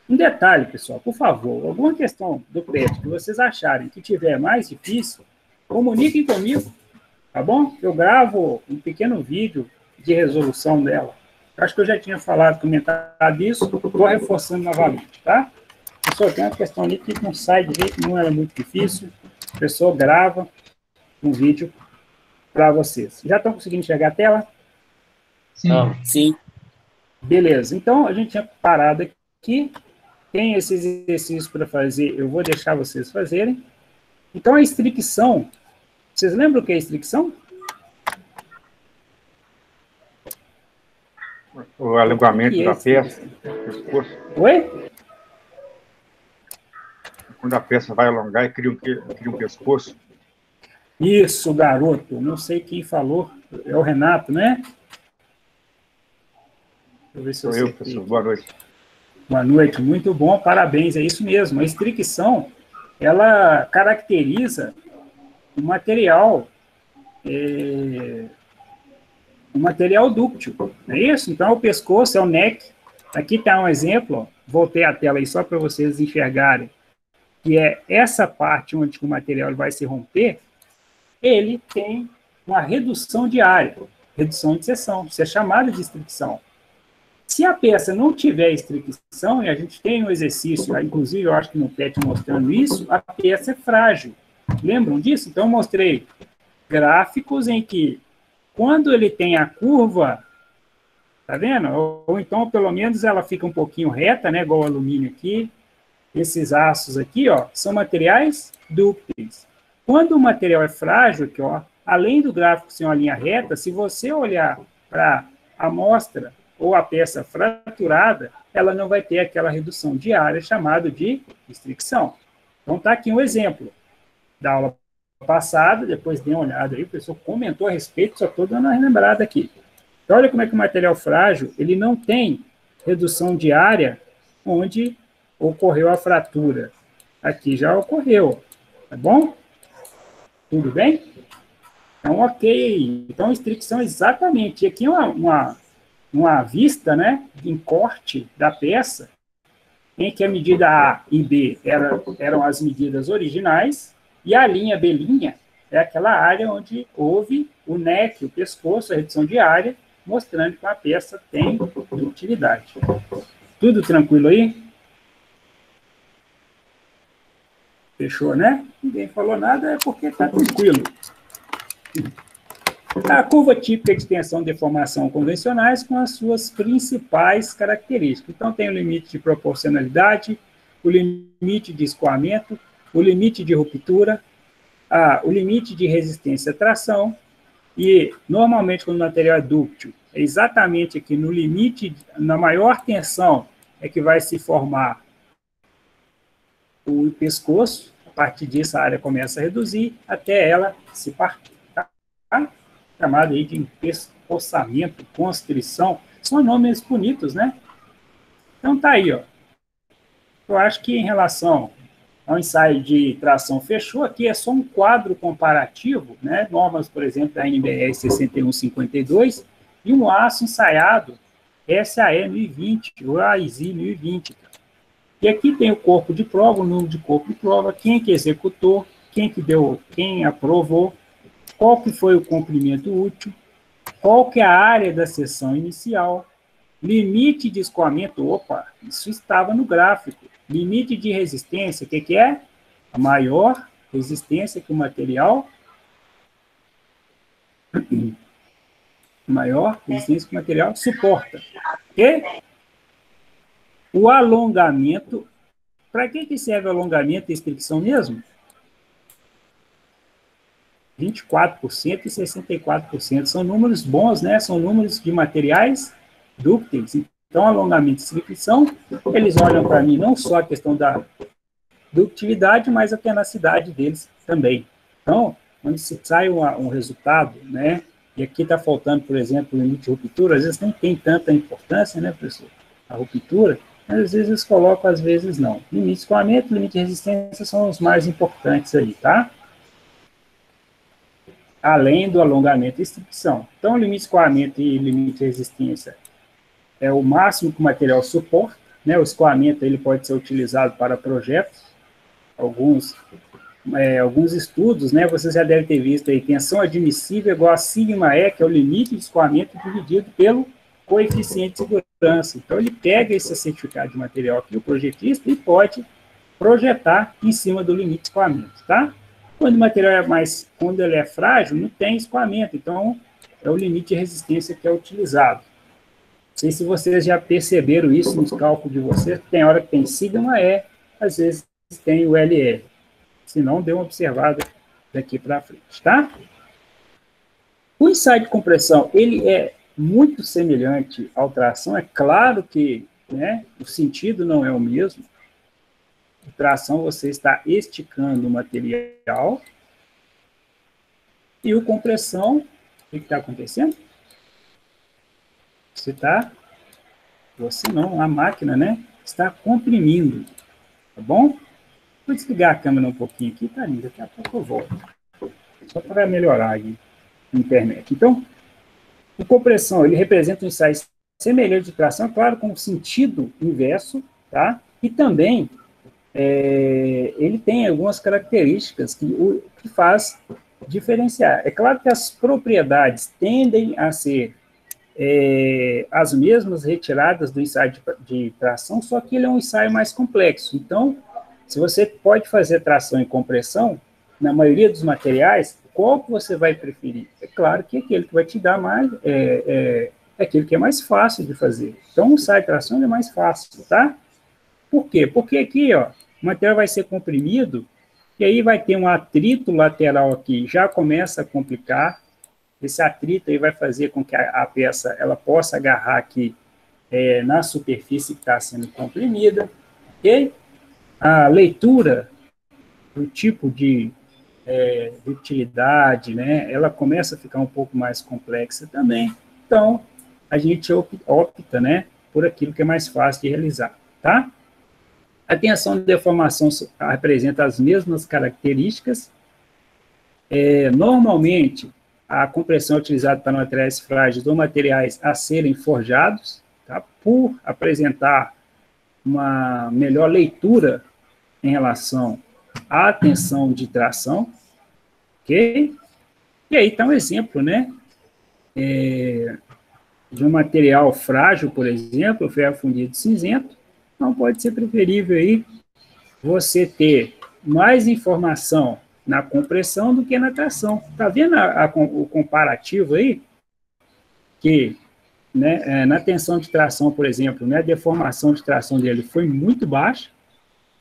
Um detalhe, pessoal, por favor, alguma questão do PET que vocês acharem que tiver mais difícil, comuniquem comigo, tá bom? Eu gravo um pequeno vídeo de resolução dela. Acho que eu já tinha comentado isso, estou reforçando novamente, tá? Pessoal, tem uma questão ali que não sai de jeito, não era muito difícil, a pessoa grava um vídeo para vocês. Já estão conseguindo enxergar a tela? Sim. Sim. Beleza, então a gente tinha parado aqui, tem esses exercícios para fazer, eu vou deixar vocês fazerem. Então a estricção, vocês lembram o que é estricção? O alongamento da peça. Oi? Quando a peça vai alongar e cria um pescoço. Isso, garoto. Não sei quem falou. É o Renato, né? Deixa eu ver se Sou eu, professor. Boa noite. Boa noite. Muito bom. Parabéns. É isso mesmo. A estricção, ela caracteriza o material, um material dúctil. Não é isso? Então, o pescoço é o neck. Aqui está um exemplo. Ó. Voltei a tela aí só para vocês enxergarem. Que é essa parte onde o material vai se romper, ele tem uma redução de área, redução de seção. Isso é chamado de estricção. Se a peça não tiver estricção, e a gente tem um exercício, inclusive eu acho que no PET mostrando isso, a peça é frágil. Lembram disso? Então eu mostrei gráficos em que, quando ele tem a curva, tá vendo? Ou então, pelo menos, ela fica um pouquinho reta, né? Igual o alumínio aqui. Esses aços aqui, ó, são materiais dúcteis. Quando o material é frágil, aqui, ó, além do gráfico ser uma linha reta, se você olhar para a amostra ou a peça fraturada, ela não vai ter aquela redução de área chamada de estricção. Então, está aqui um exemplo da aula passada, depois dê uma olhada aí, o professor comentou a respeito, só estou dando uma relembrada aqui. Então, olha como é que o material frágil, ele não tem redução de área onde ocorreu a fratura. Aqui já ocorreu, tá bom? Tudo bem? Então, ok. Então, estricção exatamente. Aqui uma vista, né, em corte da peça, em que a medida A e B eram as medidas originais, e a linha B' é aquela área onde houve o neck, o pescoço, a redução de área, mostrando que a peça tem utilidade. Tudo tranquilo aí? Fechou, né? Ninguém falou nada, é porque está tranquilo. A curva típica de tensão e deformação convencionais com as suas principais características. Então, tem o limite de proporcionalidade, o limite de escoamento, o limite de ruptura, o limite de resistência à tração, e, normalmente, quando o material é dúctil, é exatamente aqui no limite, na maior tensão, é que vai se formar o pescoço. A partir disso, a área começa a reduzir até ela se partir. Tá? Chamado aí de empescoçamento, constrição, são nomes bonitos, né? Então tá aí, ó. Eu acho que em relação ao ensaio de tração fechou, aqui é só um quadro comparativo, né? Normas, por exemplo, da NBR 6152 e um aço ensaiado SAE 1020 ou AISI 1020. E aqui tem o corpo de prova, o número de corpo de prova, quem que executou, quem aprovou, qual que foi o comprimento útil, qual que é a área da seção inicial, limite de escoamento, opa, isso estava no gráfico, limite de resistência, o que é? A maior resistência que o material, suporta. E o alongamento, para que serve o alongamento e estricção mesmo? 24% e 64%. São números bons, né? São números de materiais dúcteis. Então, alongamento e estricção, eles olham para mim não só a questão da ductilidade, mas a tenacidade deles também. Então, quando se sai um resultado, né? E aqui está faltando, por exemplo, o limite de ruptura, às vezes nem tem tanta importância, né, professor? A ruptura, mas às vezes eles colocam, às vezes não. Limite de escoamento, limite de resistência são os mais importantes aí, tá? Além do alongamento e estricção. Então, limite de escoamento e limite de resistência é o máximo que o material suporta, né? O escoamento ele pode ser utilizado para projetos, alguns estudos, né? Vocês já devem ter visto aí, tensão admissível igual a sigma E, que é o limite de escoamento dividido pelo coeficiente de segurança. Então, ele pega esse certificado de material aqui, o projetista, e pode projetar em cima do limite de escoamento, tá? Quando o material quando ele é frágil, não tem escoamento, então é o limite de resistência que é utilizado. Não sei se vocês já perceberam isso nos cálculos de vocês, tem hora que tem sigma E, às vezes tem o LR. Se não, dê uma observada daqui para frente, tá? O ensaio de compressão, ele é muito semelhante à tração, é claro que, né, o sentido não é o mesmo. A tração, você está esticando o material, e o compressão, o que está acontecendo? Você não, a máquina, né, está comprimindo, tá bom? Vou desligar a câmera um pouquinho aqui, tá lindo, daqui a pouco eu volto. Só para melhorar aí a internet. Então, o compressão, ele representa um ensaio semelhante de tração, claro, com o sentido inverso, tá? E também, ele tem algumas características que faz diferenciar. É claro que as propriedades tendem a ser as mesmas retiradas do ensaio de tração, só que ele é um ensaio mais complexo. Então, se você pode fazer tração e compressão, na maioria dos materiais, qual que você vai preferir? É claro que aquele que vai te dar mais, é aquele que é mais fácil de fazer. Então, o ensaio de tração é mais fácil, tá? Por quê? Porque aqui, ó, o material vai ser comprimido, e aí vai ter um atrito lateral aqui, já começa a complicar. Esse atrito aí vai fazer com que a peça ela possa agarrar aqui na superfície que está sendo comprimida, ok? A leitura do tipo de utilidade, né, ela começa a ficar um pouco mais complexa também. Então, a gente opta, né, por aquilo que é mais fácil de realizar, tá? A tensão de deformação apresenta as mesmas características. Normalmente, a compressão é utilizada para materiais frágeis ou materiais a serem forjados, tá? Por apresentar uma melhor leitura em relação à tensão de tração, ok? E aí está um exemplo, né, de um material frágil, por exemplo, ferro fundido cinzento. Então, pode ser preferível aí você ter mais informação na compressão do que na tração. Está vendo o comparativo aí? Que, né, na tensão de tração, por exemplo, né, a deformação de tração dele foi muito baixa,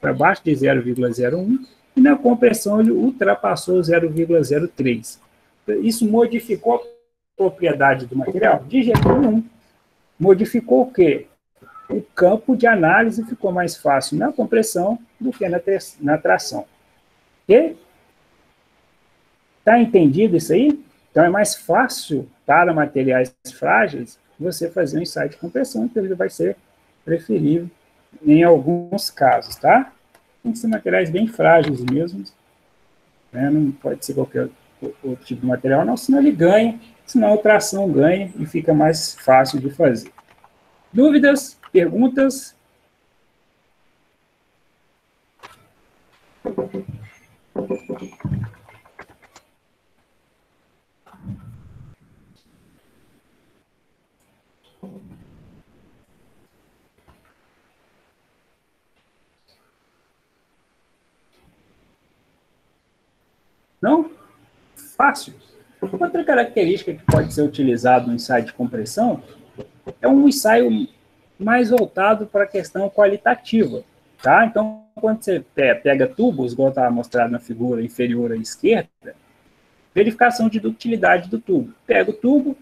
foi abaixo de 0,01, e na compressão ele ultrapassou 0,03. Isso modificou a propriedade do material? De jeito nenhum. Modificou o quê? O campo de análise ficou mais fácil na compressão do que na tração. Ok? Está entendido isso aí? Então, é mais fácil para materiais frágeis você fazer um ensaio de compressão, então ele vai ser preferível em alguns casos, tá? Tem que ser materiais bem frágeis mesmo, né? Não pode ser qualquer outro tipo de material, não, senão ele ganha, senão a tração ganha e fica mais fácil de fazer. Dúvidas? Perguntas? Não? Fácil. Outra característica que pode ser utilizado no ensaio de compressão é um ensaio mais voltado para a questão qualitativa, tá? Então, quando você pega tubos, igual está mostrado na figura inferior à esquerda, verificação de ductilidade do tubo. Pega o tubo,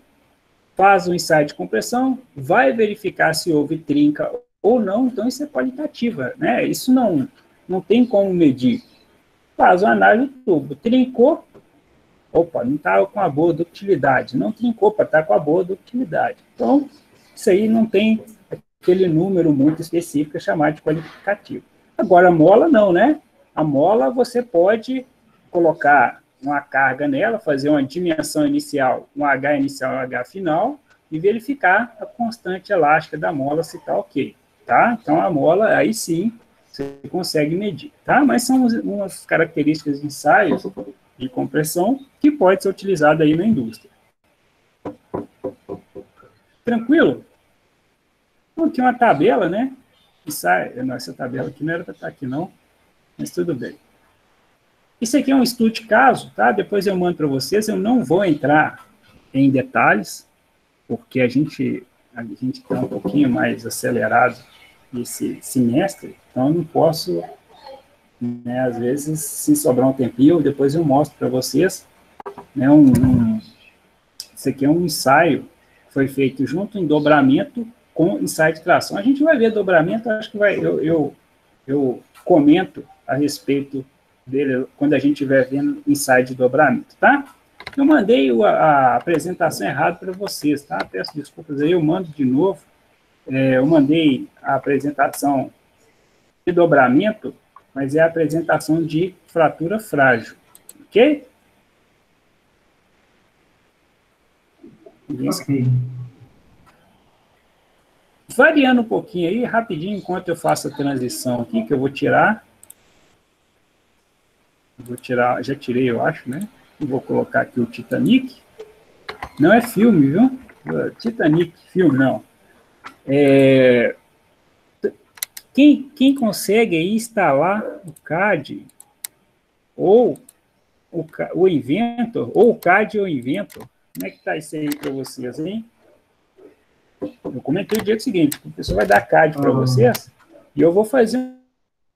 faz o ensaio de compressão, vai verificar se houve trinca ou não, então isso é qualitativa, né? Isso não tem como medir. Faz uma análise do tubo, trincou, opa, não está com a boa ductilidade, não trincou para estar com a boa ductilidade. Então, isso aí não tem aquele número muito específico chamado de qualificativo. Agora, a mola não, né? A mola você pode colocar uma carga nela, fazer uma dimensão inicial, um H inicial e um H final, e verificar a constante elástica da mola se está ok. tá? Então, a mola, aí sim, você consegue medir, tá? Mas são umas características de ensaios de compressão que pode ser utilizada aí na indústria. Tranquilo? Então, aqui uma tabela, né? Não, essa tabela aqui não era para estar aqui, não, mas tudo bem. Isso aqui é um estudo de caso, tá? Depois eu mando para vocês, eu não vou entrar em detalhes, porque a gente está um pouquinho mais acelerado esse semestre, então eu não posso, né, às vezes, se sobrar um tempinho, depois eu mostro para vocês, né, isso aqui é um ensaio, foi feito junto em dobramento com ensaio de tração. A gente vai ver dobramento, acho que eu comento a respeito dele quando a gente estiver vendo ensaio de dobramento, tá? Eu mandei a apresentação errada para vocês, tá? Peço desculpas aí, eu mando de novo. Eu mandei a apresentação de dobramento, mas é a apresentação de fratura frágil, ok? Ok. Variando um pouquinho aí, rapidinho, enquanto eu faço a transição aqui, que eu vou tirar. Já tirei, eu acho, né? Eu vou colocar aqui o Titanic. Não é filme, viu? Titanic, filme, não. Quem consegue aí instalar o CAD ou o Inventor, ou o CAD ou o Inventor, como é que tá isso aí para vocês, hein? Eu comentei o dia seguinte, o pessoal vai dar CAD para vocês e eu vou fazer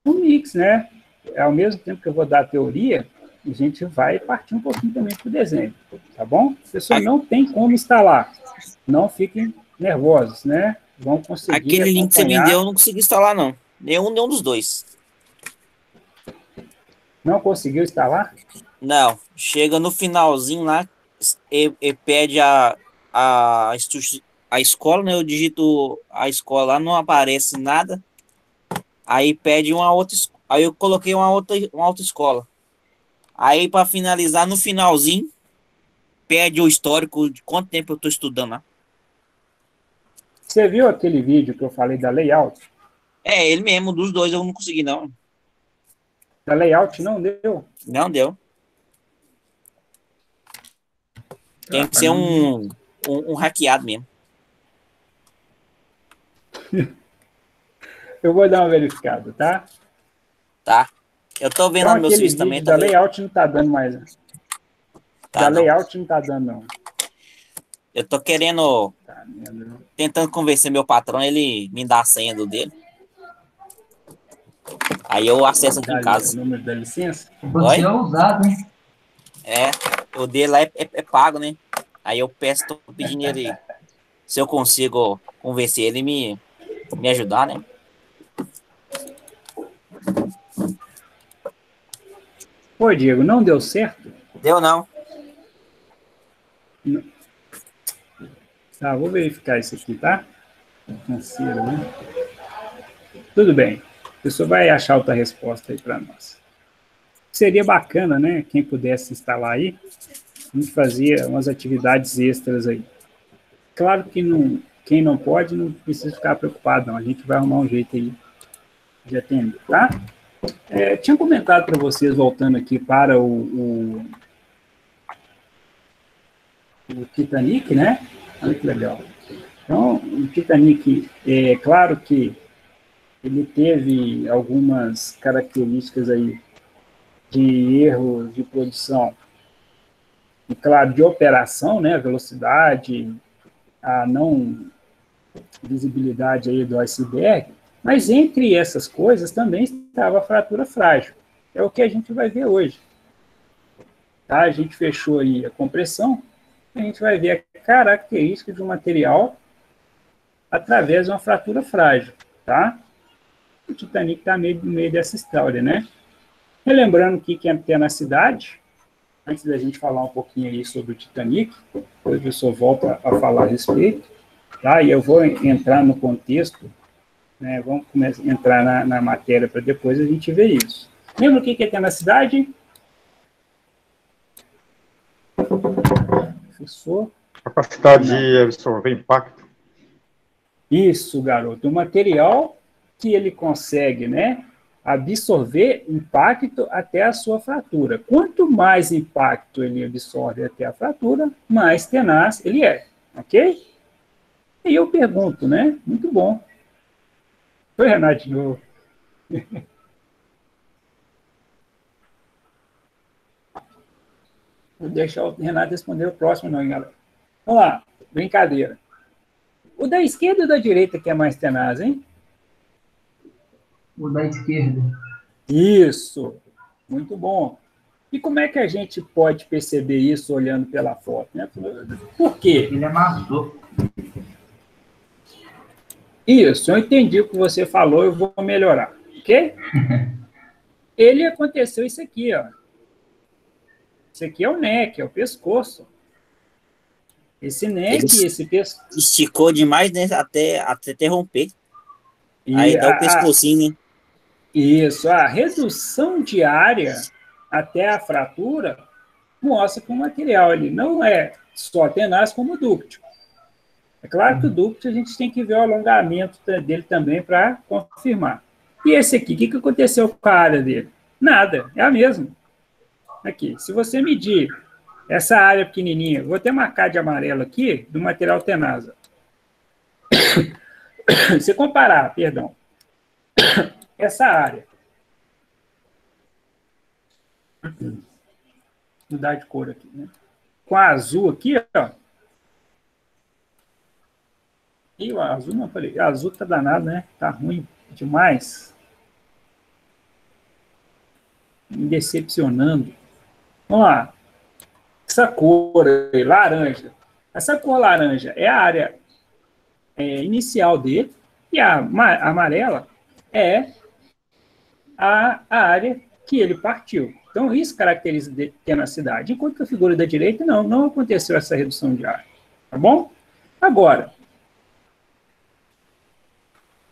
um mix, né? Ao mesmo tempo que eu vou dar a teoria, a gente vai partir um pouquinho também para o desenho, tá bom? O pessoal não tem como instalar, não fiquem nervosos, né? Vão conseguir aquele link que você me deu, eu não consegui instalar, não. Nenhum dos dois. Não conseguiu instalar? Não. Chega no finalzinho lá e pede a escola, né? Eu digito a escola lá, não aparece nada. Aí pede uma outra. Aí eu coloquei uma outra escola. Aí, para finalizar, no finalzinho, pede o histórico de quanto tempo eu estou estudando lá. Você viu aquele vídeo que eu falei da layout? É, ele mesmo, dos dois eu não consegui, não. Da layout não deu? Não deu. Tem que ser um hackeado mesmo. Eu vou dar uma verificada, tá? Tá. Eu tô vendo Então, no meu aquele serviço também. vídeo da layout não tá dando mais. Tá, não. Layout não tá dando, não. Eu tô querendo... Tá, tentando convencer meu patrão, ele me dá a senha do dele. Aí eu acesso aqui em casa. O número da licença? Você é ousado, hein? É, o dele lá é pago, né? Aí eu peço, tô pedindo ele, se eu consigo convencer ele me ajudar, né? Pô, Diego, não deu certo? Deu não. Não. Tá, vou verificar isso aqui, tá? Financeiro, né? Tudo bem. A pessoa vai achar outra resposta aí para nós. Seria bacana, né? Quem pudesse instalar aí, a gente fazia umas atividades extras aí. Claro que não, quem não pode, não precisa ficar preocupado, não. A gente vai arrumar um jeito aí de atender, tá? Tinha comentado para vocês, voltando aqui para o Titanic, né? Olha que legal. Então, o Titanic, é claro que ele teve algumas características aí de erro de produção, e claro, de operação, né? A velocidade, a não visibilidade aí do iceberg, mas entre essas coisas também estava a fratura frágil. É o que a gente vai ver hoje. Tá? A gente fechou aí a compressão, a gente vai ver a característica de um material através de uma fratura frágil. Tá? O Titanic está no meio dessa história, né? Relembrando que a tenacidade, antes da gente falar um pouquinho aí sobre o Titanic, depois eu só volto a falar a respeito, tá? E eu vou entrar no contexto, né? Vamos entrar na matéria para depois a gente ver isso. Lembra o que é tenacidade? Professor? Capacidade de absorver impacto. Isso, garoto. O material que ele consegue, né, absorver impacto até a sua fratura. Quanto mais impacto ele absorve até a fratura, mais tenaz ele é, ok? E eu pergunto, né? Muito bom. Foi, Renato, de novo. Vou deixar o Renato responder o próximo, não, galera. Vamos lá, brincadeira. O da esquerda ou da direita que é mais tenaz, hein? O da esquerda. Isso, muito bom. E como é que a gente pode perceber isso olhando pela foto, né? Por quê? Ele amassou. Isso, eu entendi o que você falou, eu vou melhorar, ok? Ele aconteceu isso aqui, ó. Isso aqui é o neck, é o pescoço. Esse neck, esse pescoço. Esticou demais, né? Até romper. Aí dá o pescocinho, né? Isso, a redução de área até a fratura mostra que o material ele não é só tenaz como dúctil. É claro que o dúctil a gente tem que ver o alongamento dele também para confirmar. E esse aqui, o que aconteceu com a área dele? Nada, é a mesma. Aqui, se você medir essa área pequenininha, vou até marcar de amarelo aqui, do material tenaz. Se comparar, perdão, essa área, vou mudar de cor aqui, né? Com a azul aqui, ó. E o azul, não, falei, a azul tá danado, né? Tá ruim demais. Me decepcionando. Vamos lá. Essa cor aí, laranja. Essa cor laranja é a área inicial dele, e a amarela é a área que ele partiu. Então, isso caracteriza tenacidade. Enquanto que a figura da direita, não aconteceu essa redução de área. Tá bom? Agora,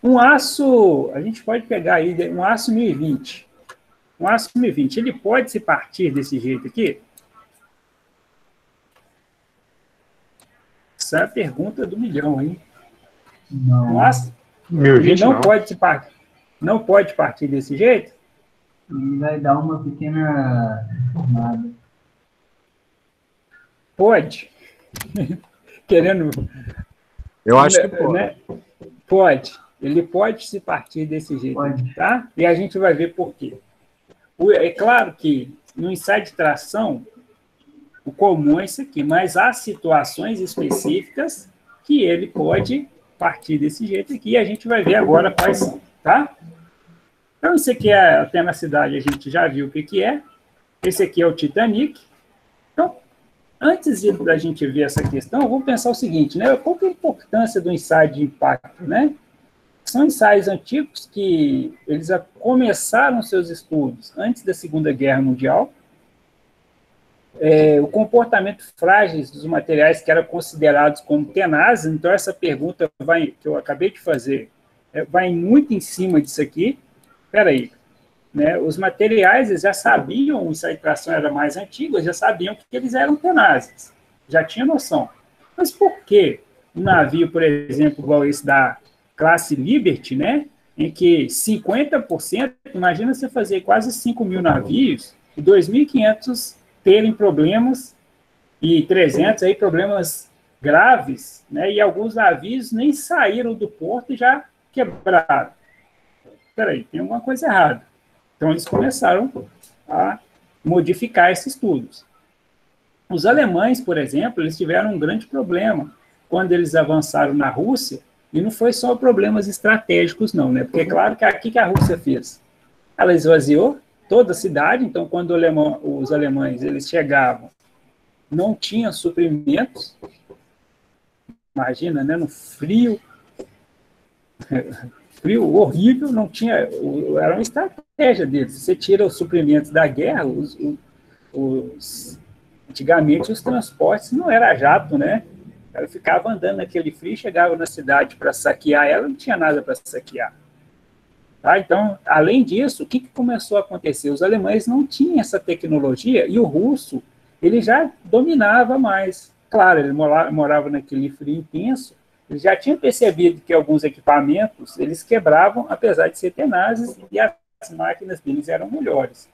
um aço, a gente pode pegar aí um aço 1020. Um aço 1020, ele pode se partir desse jeito aqui? Essa é a pergunta do milhão, hein? Não. Um aço, 1020 ele não pode partir desse jeito? Ele vai dar uma pequena deformada. Pode. Querendo... Eu acho que pode. Né? Pode. Ele pode se partir desse jeito, Pode. tá? E a gente vai ver por quê. É claro que no ensaio de tração, o comum é isso aqui, mas há situações específicas que ele pode partir desse jeito aqui, e a gente vai ver agora quais são, tá? Então, esse aqui é a tenacidade, a gente já viu o que é. Esse aqui é o Titanic. Então, antes da gente ver essa questão, vamos pensar o seguinte, né? Qual que é a importância do ensaio de impacto, né? São ensaios antigos que eles começaram seus estudos antes da Segunda Guerra Mundial. O comportamento frágil dos materiais que eram considerados como tenazes, então essa pergunta que eu acabei de fazer vai muito em cima disso aqui. Espera aí, né? Os materiais eles já sabiam, o ensaio de tração era mais antigo, eles já sabiam que eles eram tenazes, já tinha noção. Mas por que um navio, por exemplo, igual esse da classe Liberty, né, em que 50%, imagina você fazer quase 5 mil navios, e 2.500 terem problemas, e 300 aí problemas graves, né, e alguns navios nem saíram do porto e já quebraram. Espera aí, tem alguma coisa errada. Então, eles começaram a modificar esses estudos. Os alemães, por exemplo, eles tiveram um grande problema quando eles avançaram na Rússia. E não foi só problemas estratégicos, não, né? Porque é claro que aqui que a Rússia fez. Ela esvaziou toda a cidade, então quando os alemães eles chegavam, não tinha suprimentos. Imagina, né? No frio horrível, não tinha. Era uma estratégia deles. Você tira os suprimentos da guerra, antigamente os transportes não era jato, né? Ela ficava andando naquele frio, chegava na cidade para saquear, ela não tinha nada para saquear. Tá? Então, além disso, o que começou a acontecer? Os alemães não tinham essa tecnologia e o russo, ele já dominava mais. Claro, ele morava naquele frio intenso, Eles já tinham percebido que alguns equipamentos eles quebravam, apesar de ser tenazes, e as máquinas deles eram melhores.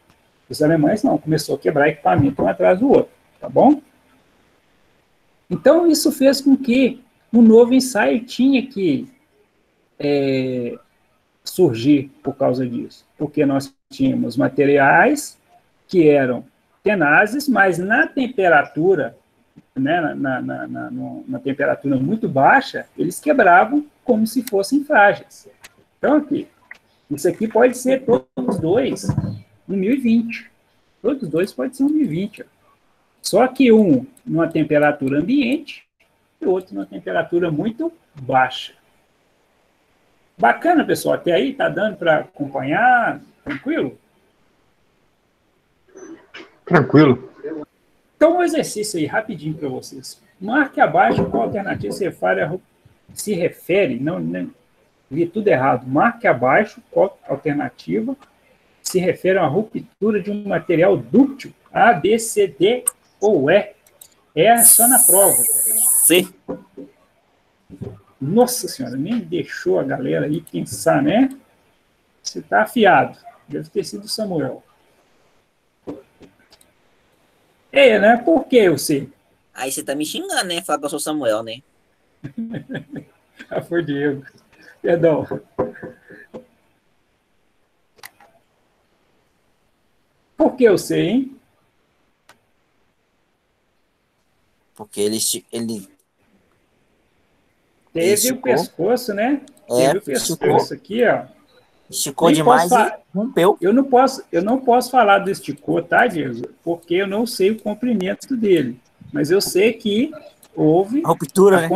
Os alemães não, começou a quebrar equipamento um atrás do outro, tá bom? Então, isso fez com que um novo ensaio tinha que surgir por causa disso, porque nós tínhamos materiais que eram tenazes, mas na temperatura, né, na temperatura muito baixa, eles quebravam como se fossem frágeis. Então, aqui, isso aqui pode ser todos dois em 1020. Todos dois pode ser em 1020. Ó. Só que um numa temperatura ambiente e o outro numa temperatura muito baixa. Bacana, pessoal. Até aí tá dando para acompanhar? Tranquilo? Tranquilo. Então, um exercício aí, rapidinho para vocês. Marque abaixo qual alternativa se refere, não vi tudo errado. Marque abaixo qual alternativa se refere a uma ruptura de um material dúctil, A, B, C, D ou E. É só na prova. C. Nossa Senhora, nem deixou a galera aí pensar, né? Você está afiado. Deve ter sido o Samuel. Né? Por que eu sei? Aí você tá me xingando, né? Falar que eu sou Samuel, né? Foi Diego. Perdão. Por que eu sei, hein? Porque ele teve esticou. O pescoço, né? Teve o pescoço aqui, ó. Esticou demais e rompeu. Eu não posso falar do esticou, tá, Diego? Porque eu não sei o comprimento dele. Mas eu sei que houve... Ruptura,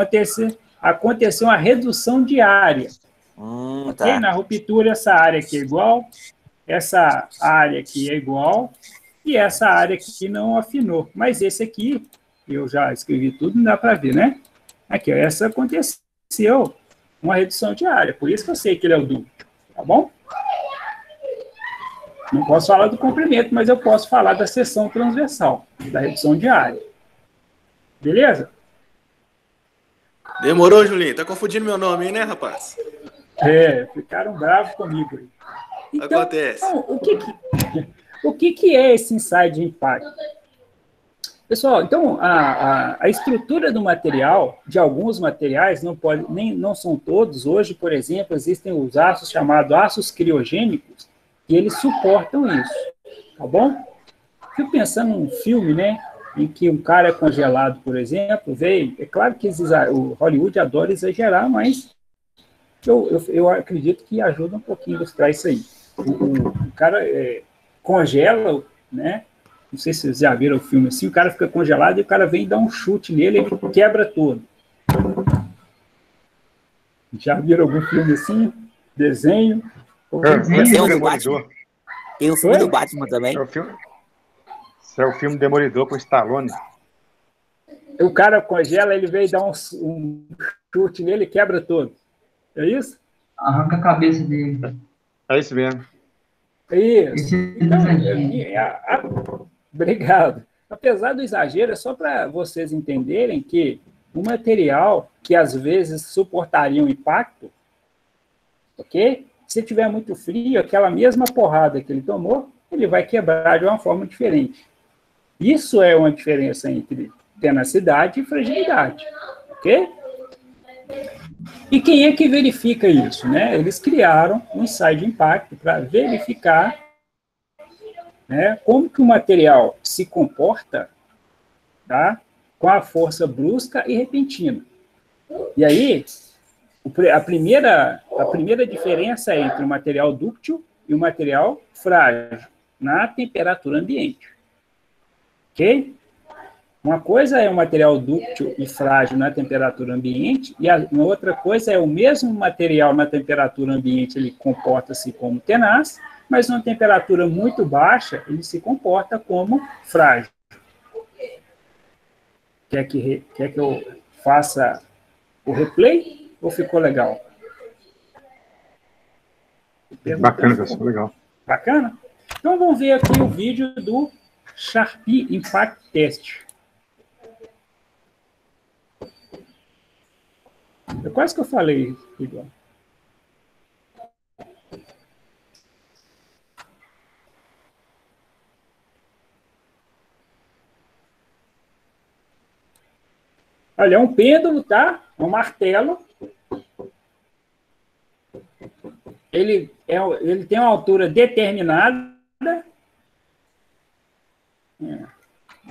aconteceu uma redução de área. Tá. Okay? Na ruptura, essa área aqui é igual, essa área aqui é igual, e essa área aqui não afinou. Mas esse aqui, eu já escrevi tudo, não dá para ver, né? Aqui, ó, essa aconteceu uma redução de área, por isso que eu sei que ele é o dúbio, tá bom? Não posso falar do comprimento, mas eu posso falar da seção transversal, da redução de área. Beleza? Demorou, Julinho. Tá confundindo meu nome aí, né, rapaz? Ficaram bravos comigo aí. Então, acontece. Então, o que é esse ensaio de impacto? Pessoal, então, a estrutura do material, de alguns materiais, não são todos. Hoje, por exemplo, existem os aços chamados aços criogênicos, e eles suportam isso, tá bom? Fico pensando num filme, né, em que um cara é congelado, por exemplo, é claro que o Hollywood adora exagerar, mas eu acredito que ajuda um pouquinho a ilustrar isso aí. O cara congela, né? Não sei se vocês já viram o filme assim, o cara fica congelado e o cara vem dar um chute nele, ele quebra todo. Já viram algum filme assim? Desenho? Tem o filme do Batman também. Esse é o filme Demolidor com o Stallone. O cara congela, ele vem dar um chute nele e quebra todo. É isso? Arranca a cabeça dele. É isso mesmo. É isso. Então, obrigado. Apesar do exagero, é só para vocês entenderem que um material que às vezes suportaria um impacto, ok? Se tiver muito frio, aquela mesma porrada que ele tomou, ele vai quebrar de uma forma diferente. Isso é uma diferença entre tenacidade e fragilidade, ok? E quem é que verifica isso, né? Eles criaram um ensaio de impacto para verificar, né, como que o material se comporta, tá, com a força brusca e repentina. E aí, a primeira diferença é entre o material dúctil e o material frágil, na temperatura ambiente. Ok? Uma coisa é o material dúctil e frágil na temperatura ambiente, e uma outra coisa é o mesmo material na temperatura ambiente, ele comporta-se como tenaz, mas numa temperatura muito baixa, ele se comporta como frágil. Quer que eu faça o replay ou ficou legal? Bacana, pessoal, legal. Bacana? Então vamos ver aqui o vídeo do Sharpie Impact Test. Quase que eu falei igual. Olha, é um pêndulo, tá? Um martelo. Ele tem uma altura determinada.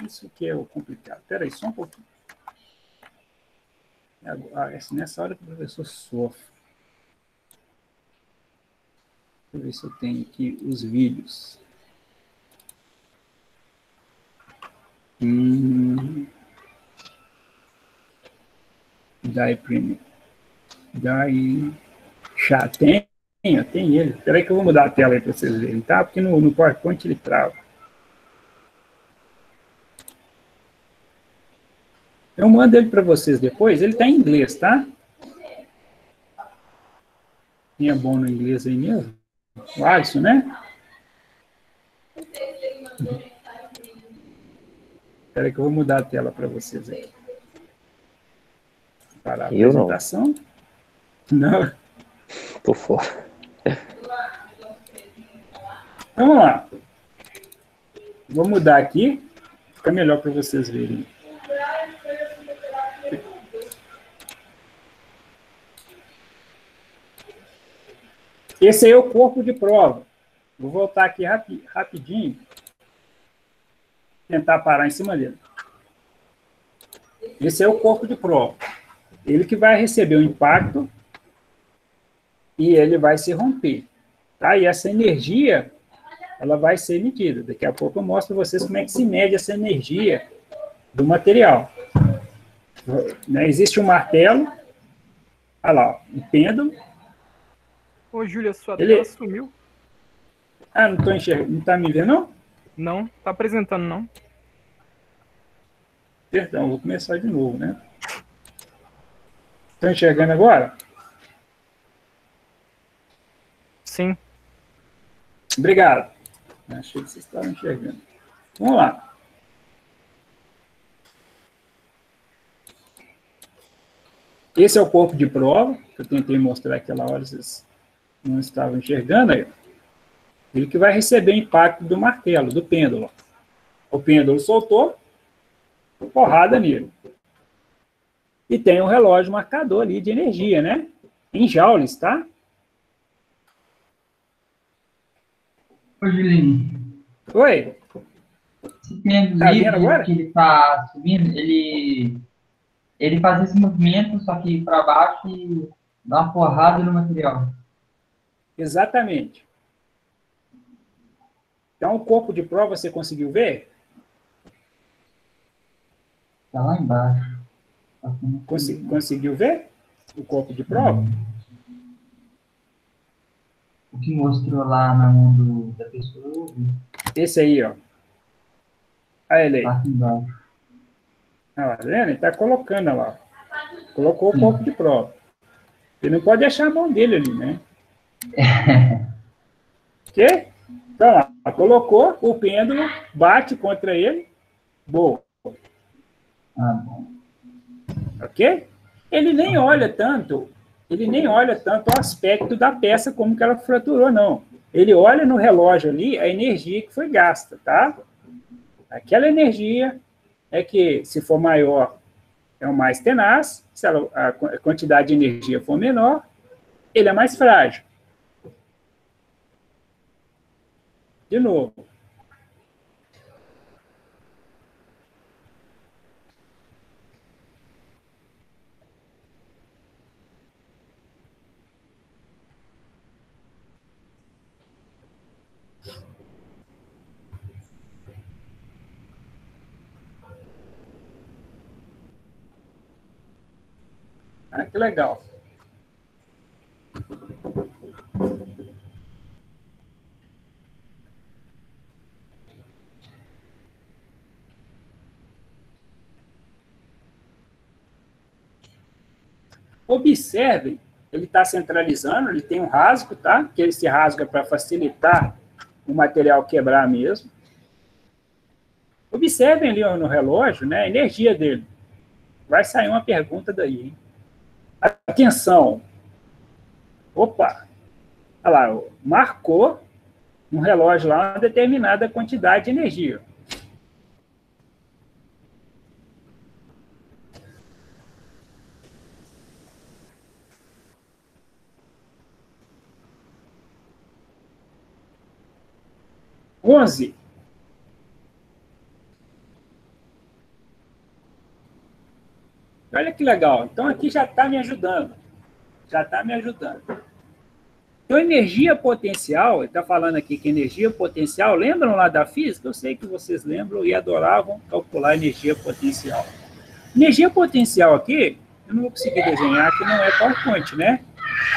Isso que é o complicado. Espera aí, só um pouquinho. Nessa hora que o professor sofre. Deixa eu ver se eu tenho aqui os vídeos. Chat. Tem ele. Espera aí que eu vou mudar a tela aí para vocês verem, tá? Porque no PowerPoint ele trava. Eu mando ele para vocês depois. Ele está em inglês, tá? Quem é bom no inglês aí mesmo? O Alisson, né? Espera aí que eu vou mudar a tela para vocês aí. Para a apresentação. Não. Tô fora. Vamos lá. Vou mudar aqui. Fica melhor para vocês verem. Esse aí é o corpo de prova. Vou voltar aqui rapidinho. Tentar parar em cima dele. Esse é o corpo de prova. Ele que vai receber o impacto e ele vai se romper. Tá? E essa energia, ela vai ser medida. Daqui a pouco eu mostro para vocês como é que se mede essa energia do material. Existe um martelo. Olha lá, um pêndulo. Ô, Júlia, sua tela sumiu. Ah, não estou enxergando. Não está me vendo, não? Não, tá apresentando, não. Perdão, vou começar de novo, né? Estão enxergando agora? Sim. Obrigado. Achei que vocês estavam enxergando. Vamos lá. Esse é o corpo de prova, que eu tentei mostrar aquela hora, vocês não estavam enxergando aí. Ele que vai receber o impacto do martelo, do pêndulo. O pêndulo soltou, porrada nele. E tem um relógio marcador ali de energia, né? Em joules, tá? Ô, Julinho. Oi? Esse pêndulo Tá vendo agora? que ele tá subindo, ele faz esse movimento, só que para baixo e dá uma porrada no material. Exatamente. Então, o corpo de prova, você conseguiu ver? Tá lá embaixo. Conseguiu ver o corpo de prova? O que mostrou lá na mão da pessoa. Esse aí, ó. Olha ele aí. Lá embaixo. Tá vendo? Ele está colocando, olha lá. Colocou o corpo de prova. Ele não pode deixar a mão dele ali, né? Ok? Então, lá, colocou o pêndulo, bate contra ele. Boa. Ah, bom. Ok? Ele nem olha tanto o aspecto da peça como que ela fraturou, não. Ele olha no relógio ali a energia que foi gasta, tá? Aquela energia é que, se for maior, é o mais tenaz. Se a quantidade de energia for menor, ele é mais frágil. De novo. Ah, que legal. Observem, ele está centralizando, ele tem um rasgo, tá? Que esse rasgo é para facilitar o material quebrar mesmo. Observem ali no relógio, né, a energia dele. Vai sair uma pergunta daí, hein? Atenção. Opa. Olha lá, marcou um relógio lá uma determinada quantidade de energia. Onze. Olha que legal. Então, aqui já está me ajudando. Já está me ajudando. Então, energia potencial, ele está falando aqui que energia potencial, lembram lá da física? Eu sei que vocês lembram e adoravam calcular energia potencial. Energia potencial aqui, eu não vou conseguir desenhar, que não é PowerPoint, né?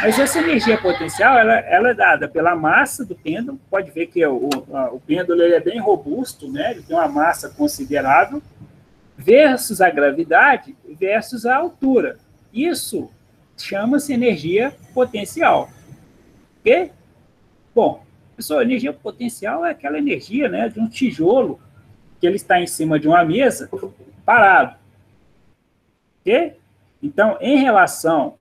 Mas essa energia potencial, ela é dada pela massa do pêndulo. Pode ver que o pêndulo ele é bem robusto, né? Ele tem uma massa considerável, versus a gravidade, versus a altura. Isso chama-se energia potencial. Ok? Bom, pessoal, energia potencial é aquela energia, né, de um tijolo que ele está em cima de uma mesa parado. Ok? Então, em relação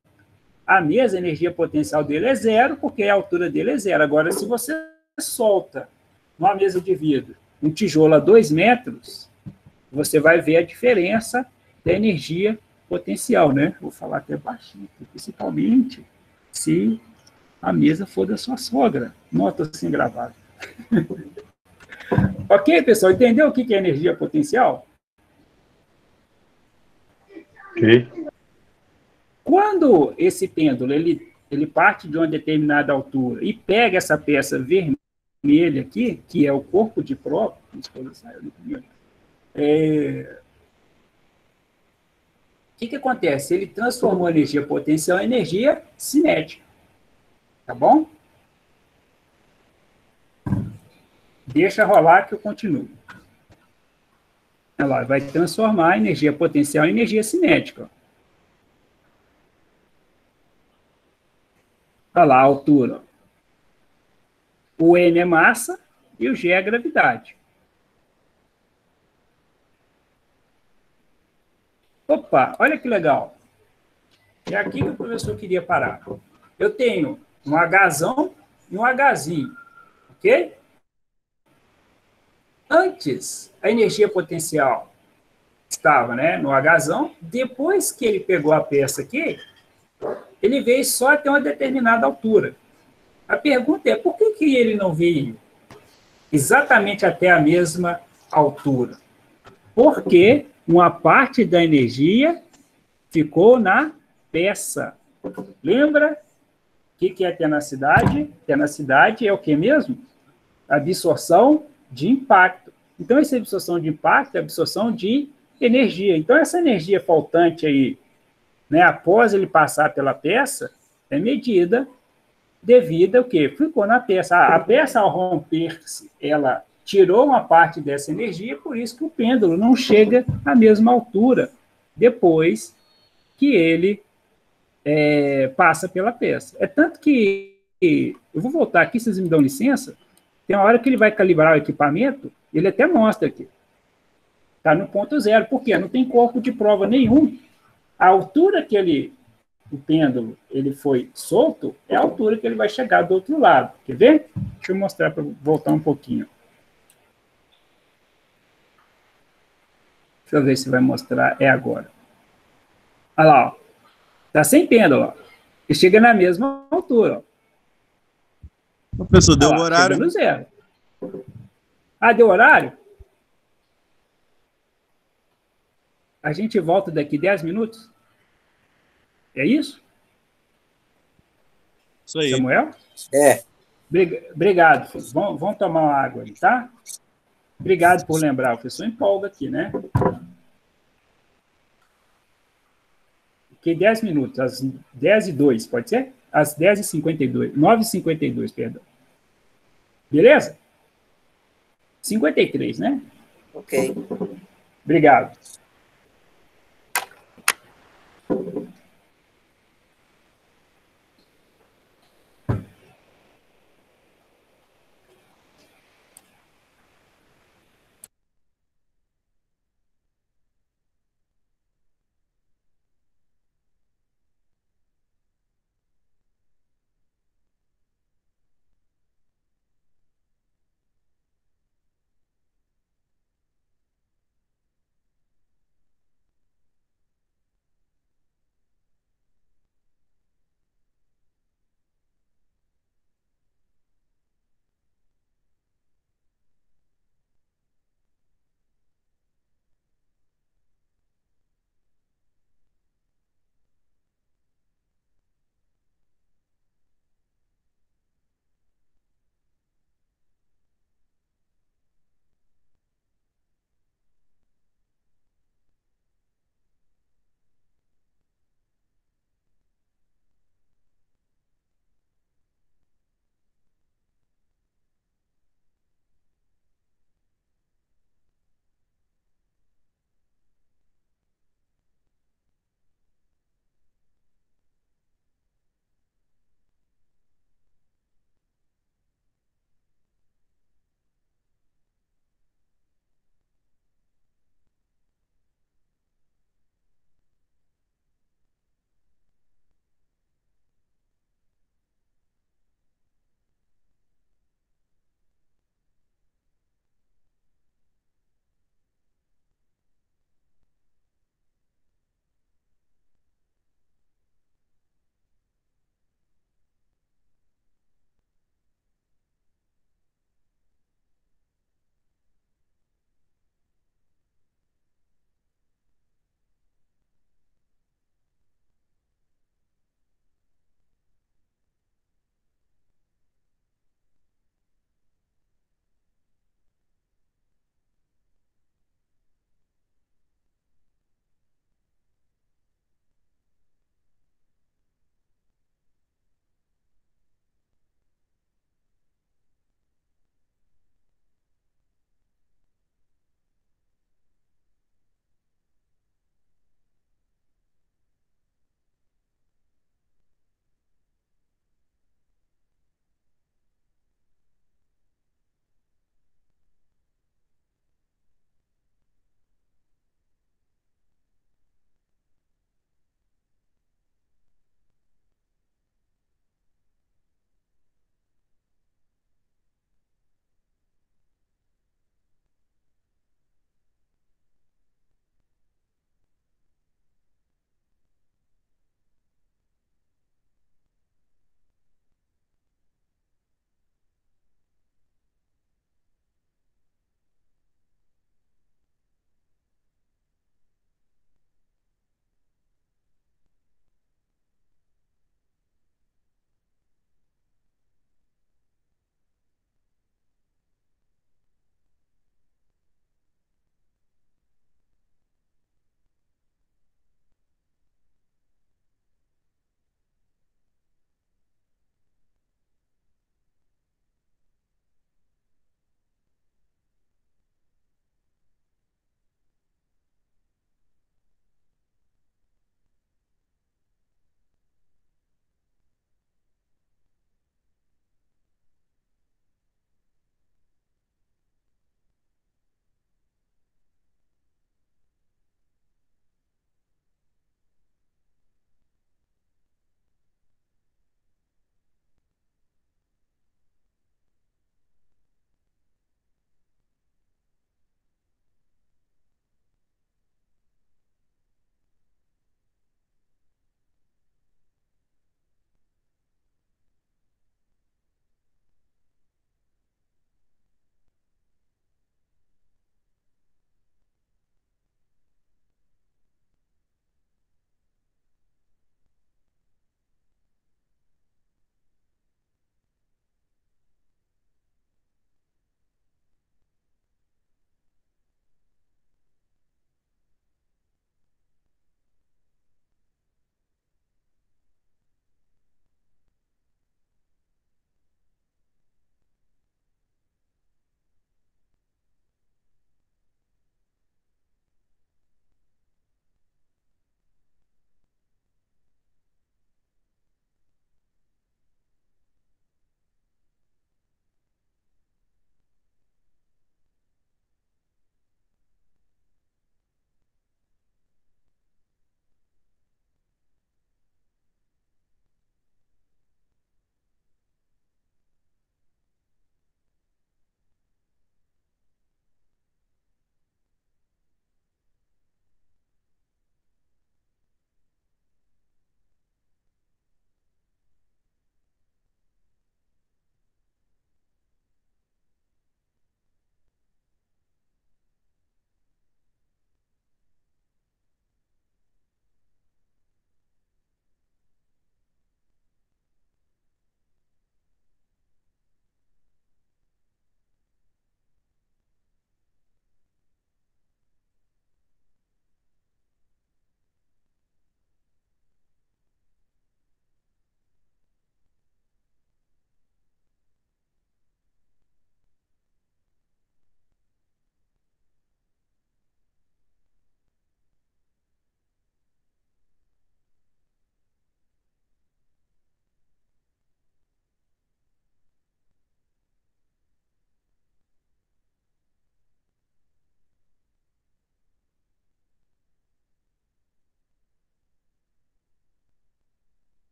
à mesa, a energia potencial dele é zero, porque a altura dele é zero. Agora, se você solta numa mesa de vidro um tijolo a 2 metros, você vai ver a diferença da energia potencial, né? Vou falar até baixinho, principalmente se a mesa for da sua sogra. Nota assim gravada. Ok, pessoal? Entendeu o que é energia potencial? Ok. Quando esse pêndulo ele parte de uma determinada altura e pega essa peça vermelha aqui, que é o corpo de prova, o que acontece? Ele transformou a energia potencial em energia cinética. Tá bom? Deixa rolar que eu continuo. Ela vai transformar a energia potencial em energia cinética. Olha lá a altura. O M é massa e o G é gravidade. Opa, olha que legal. É aqui que o professor queria parar. Eu tenho um Hzão e um Hzinho. Ok? Antes, a energia potencial estava, né, no Hzão. Depois que ele pegou a peça aqui, ele veio só até uma determinada altura. A pergunta é, por que ele não veio exatamente até a mesma altura? Porque uma parte da energia ficou na peça. Lembra? O que é tenacidade? Tenacidade é o que mesmo? Absorção de impacto. Então, essa absorção de impacto é absorção de energia. Então, essa energia faltante aí, né, após ele passar pela peça, é medida devido ao quê? Ficou na peça. A peça, ao romper-se, ela tirou uma parte dessa energia, por isso que o pêndulo não chega à mesma altura depois que ele passa pela peça. É tanto que, eu vou voltar aqui, vocês me dão licença, tem uma hora que ele vai calibrar o equipamento, ele até mostra aqui. Está no ponto zero. Por quê? Não tem corpo de prova nenhum. A altura que o pêndulo ele foi solto é a altura que ele vai chegar do outro lado. Quer ver? Deixa eu mostrar para voltar um pouquinho. Deixa eu ver se vai mostrar. É agora. Olha lá. Está sem pêndulo. Ó. E chega na mesma altura. Ó. Professor, deu Olha o lá, horário. chega no zero. Ah, deu horário? A gente volta daqui 10 minutos? É isso? Isso aí. Samuel? É. Obrigado, filho. Vamos tomar uma água aí, tá? Obrigado por lembrar. O professor empolga aqui, né? Fiquei 10 minutos, às 10h02, pode ser? Às 10h52, 9h52, perdão. Beleza? 53, né? Ok. Obrigado.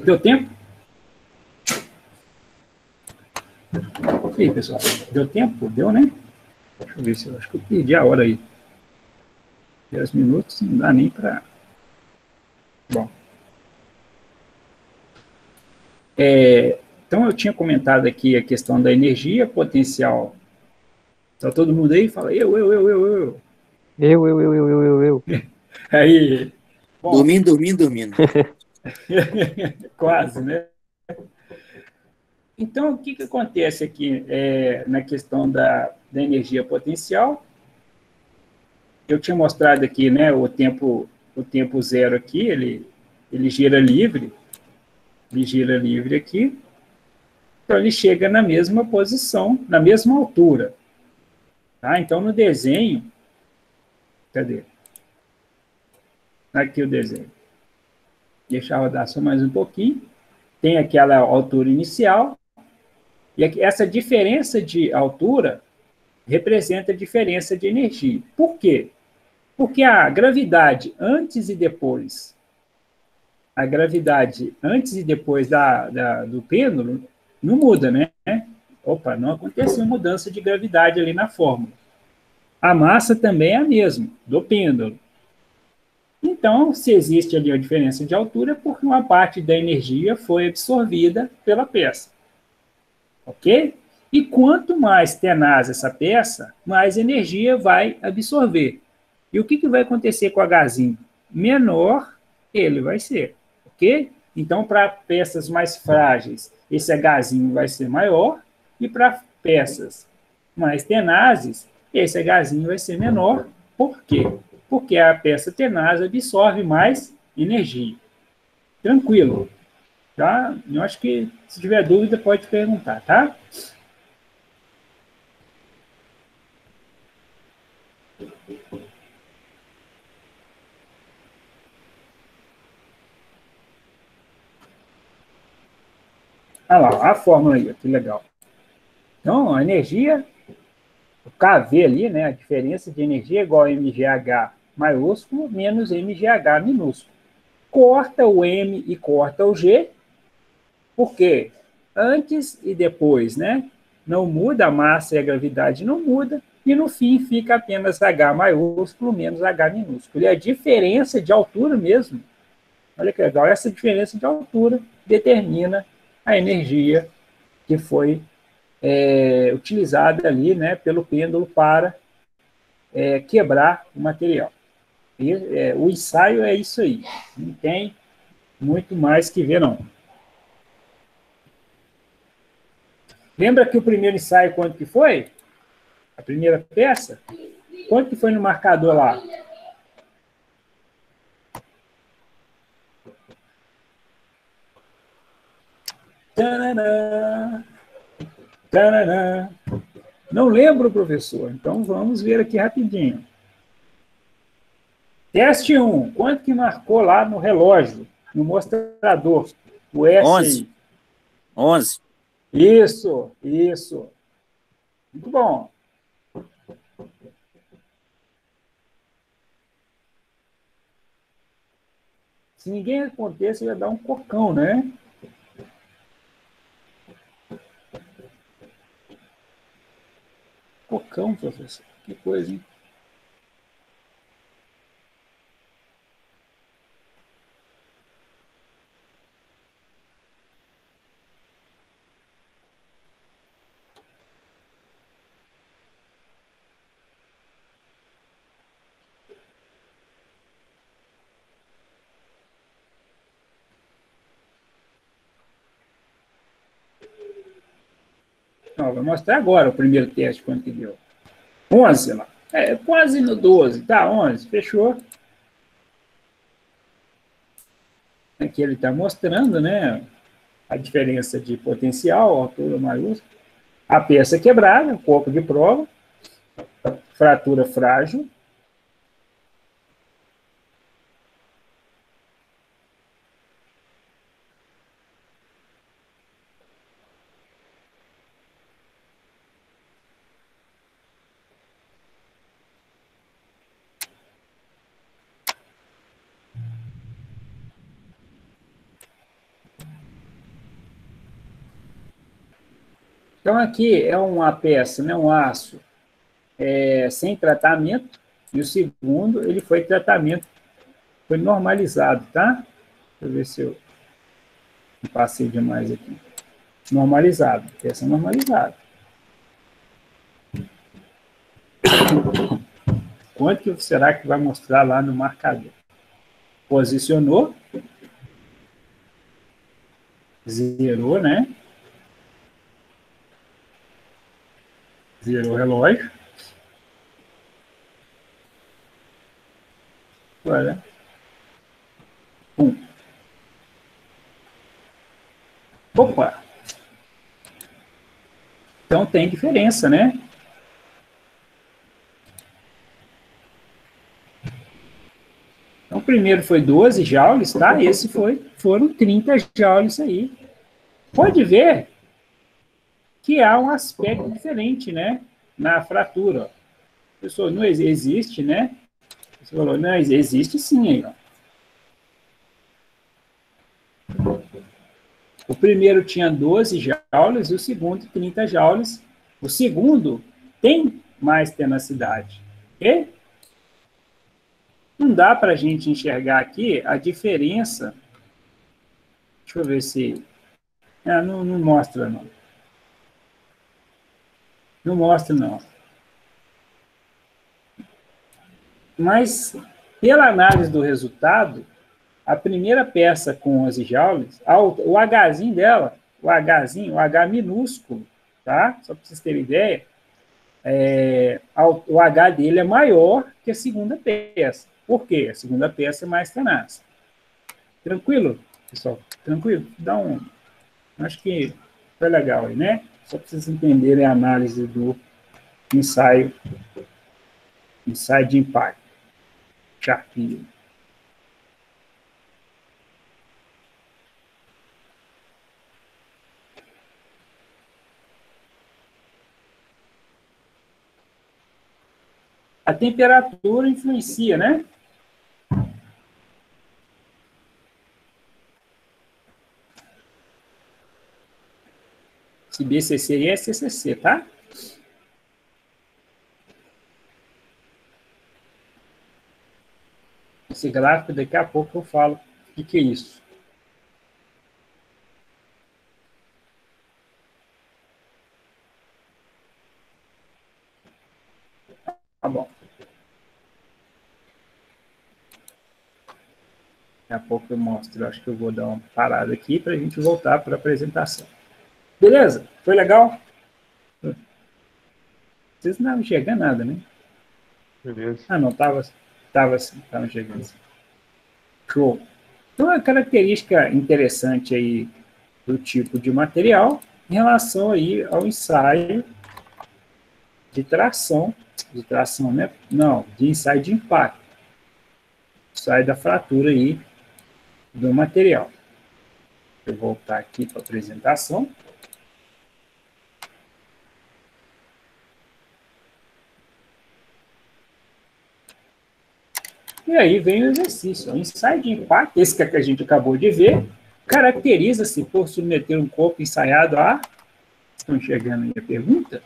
Deu tempo? E aí, pessoal? Deu tempo? Deu, né? Deixa eu ver se eu acho que eu perdi a hora aí. 10 minutos não dá nem para. Bom. Então, eu tinha comentado aqui a questão da energia potencial. Está todo mundo aí? Fala, eu. Eu. Aí, bom, Dormindo. quase, né? Então, o que acontece aqui na questão da energia potencial? Eu tinha mostrado aqui, né, o tempo zero aqui, ele gira livre aqui, então ele chega na mesma posição, na mesma altura. Tá? Então, no desenho, cadê? Aqui o desenho. Deixa eu rodar só mais um pouquinho. Tem aquela altura inicial, e aqui, essa diferença de altura representa a diferença de energia. Por quê? Porque a gravidade antes e depois do pêndulo não muda, né? Opa, não aconteceu mudança de gravidade ali na fórmula. A massa também é a mesma, do pêndulo. Então, se existe ali a diferença de altura, é porque uma parte da energia foi absorvida pela peça. Ok? E quanto mais tenaz essa peça, mais energia vai absorver. E o que vai acontecer com o Hzinho? Menor ele vai ser. Ok? Então, para peças mais frágeis, esse Hzinho vai ser maior. E para peças mais tenazes, esse Hzinho vai ser menor. Por quê? Porque a peça tenaz absorve mais energia. Tranquilo. Tá? Eu acho que, se tiver dúvida, pode perguntar, tá? Olha lá, a fórmula aí, que legal. Então, a energia, o KV ali, né, a diferença de energia é igual a mgh maiúsculo menos mgh minúsculo. Corta o M e corta o G, porque antes e depois, né, não muda, a massa e a gravidade não muda, e no fim fica apenas H maiúsculo menos H minúsculo. E a diferença de altura mesmo, olha que legal, essa diferença de altura determina a energia que foi utilizada ali, né, pelo pêndulo para quebrar o material. E, o ensaio é isso aí, não tem muito mais que ver, não. Lembra que o primeiro ensaio, quanto que foi? A primeira peça? Quanto que foi no marcador lá? Tananã, tananã. Não lembro, professor. Então, vamos ver aqui rapidinho. Teste 1. Quanto que marcou lá no relógio, no mostrador? O S 11. aí. 11. Isso. Muito bom. Se ninguém responder, você ia dar um cocão, né? Cocão, professor. Que coisa, hein? Não, vou mostrar agora o primeiro teste, quanto que deu. 11 lá. Quase no 12. Tá, 11. Fechou. Aqui ele está mostrando, né, a diferença de potencial, altura maiúscula. A peça quebrada, corpo de prova, fratura frágil. Então, aqui é uma peça, né, um aço sem tratamento, e o segundo, ele foi tratamento, foi normalizado, tá? Deixa eu ver se eu não passei demais aqui. Normalizado, peça normalizada. Quanto que será que vai mostrar lá no marcador? Posicionou, zerou, né? Zerou o relógio. Agora, opa! Então tem diferença, né? Então, o primeiro foi 12 joules, tá? Esse foram 30 joules aí. Pode ver que há um aspecto diferente, né? Na fratura. Pessoal, não existe, né? Você falou, não, existe sim aí, ó. O primeiro tinha 12 joules e o segundo 30 joules. O segundo tem mais tenacidade, ok? Não dá para a gente enxergar aqui a diferença. Deixa eu ver se... não mostra, não. Não mostra, não. Mas, pela análise do resultado, a primeira peça com 11 joules, o Hzinho dela, o H minúsculo, tá? Só para vocês terem ideia, o H dele é maior que a segunda peça. Por quê? A segunda peça é mais tenaz. Tranquilo, pessoal? Tranquilo? Acho que foi legal aí, né? Só para vocês entenderem a análise do ensaio de impacto. Charpinho. A temperatura influencia, né? Esse BCC aí é CCC, tá? Esse gráfico, daqui a pouco eu falo o que é isso. Tá bom. Daqui a pouco eu mostro. Acho que eu vou dar uma parada aqui para a gente voltar para a apresentação. Beleza? Foi legal? Vocês não enxergam nada, né? Beleza. Ah, não, estava enxergando assim. Show. Então, a característica interessante aí do tipo de material em relação aí ao ensaio de tração, né? Não, de ensaio de impacto. Ensaio da fratura aí do material. Vou voltar aqui para a apresentação. E aí vem o exercício. O ensaio de impacto, esse que a gente acabou de ver, caracteriza-se por submeter um corpo ensaiado a... Estão enxergando aí a pergunta?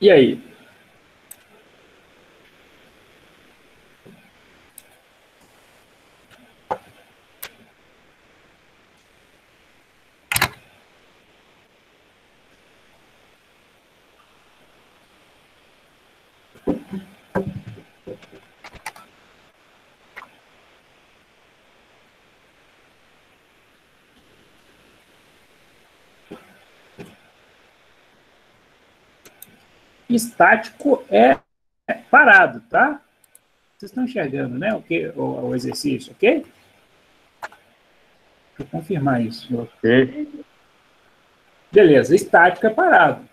E aí? Estático é parado, tá? Vocês estão enxergando, né? O exercício, ok? Deixa eu confirmar isso. Ok. Beleza, estático é parado.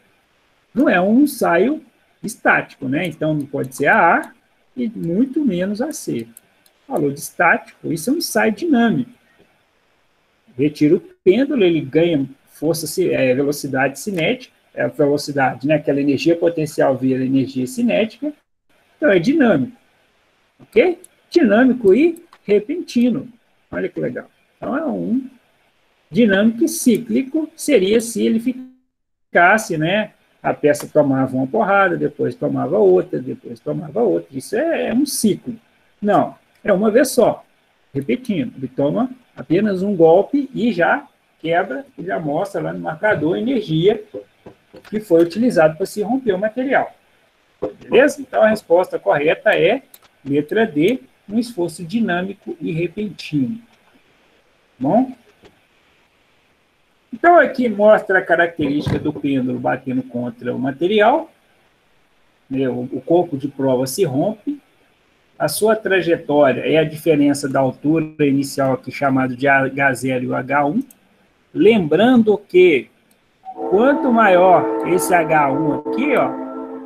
Não é um ensaio estático, né? Então não pode ser a A e muito menos a C. falou de estático, isso é um ensaio dinâmico. Retira o pêndulo, ele ganha força, velocidade cinética, velocidade, né, aquela energia potencial vira energia cinética, então é dinâmico, ok? Dinâmico e repentino, olha que legal. Então é um dinâmico e cíclico, seria se ele ficasse, né, a peça tomava uma porrada, depois tomava outra, depois tomava outra, isso é um ciclo. Não, é uma vez só, repetindo, ele toma apenas um golpe e já quebra, e já mostra lá no marcador a energia que foi utilizada para se romper o material. Beleza? Então, a resposta correta é letra D, um esforço dinâmico e repentino. Bom? Então, aqui mostra a característica do pêndulo batendo contra o material. O corpo de prova se rompe. A sua trajetória é a diferença da altura inicial, aqui chamado de H0 e o H1. Lembrando que, quanto maior esse H1 aqui, ó,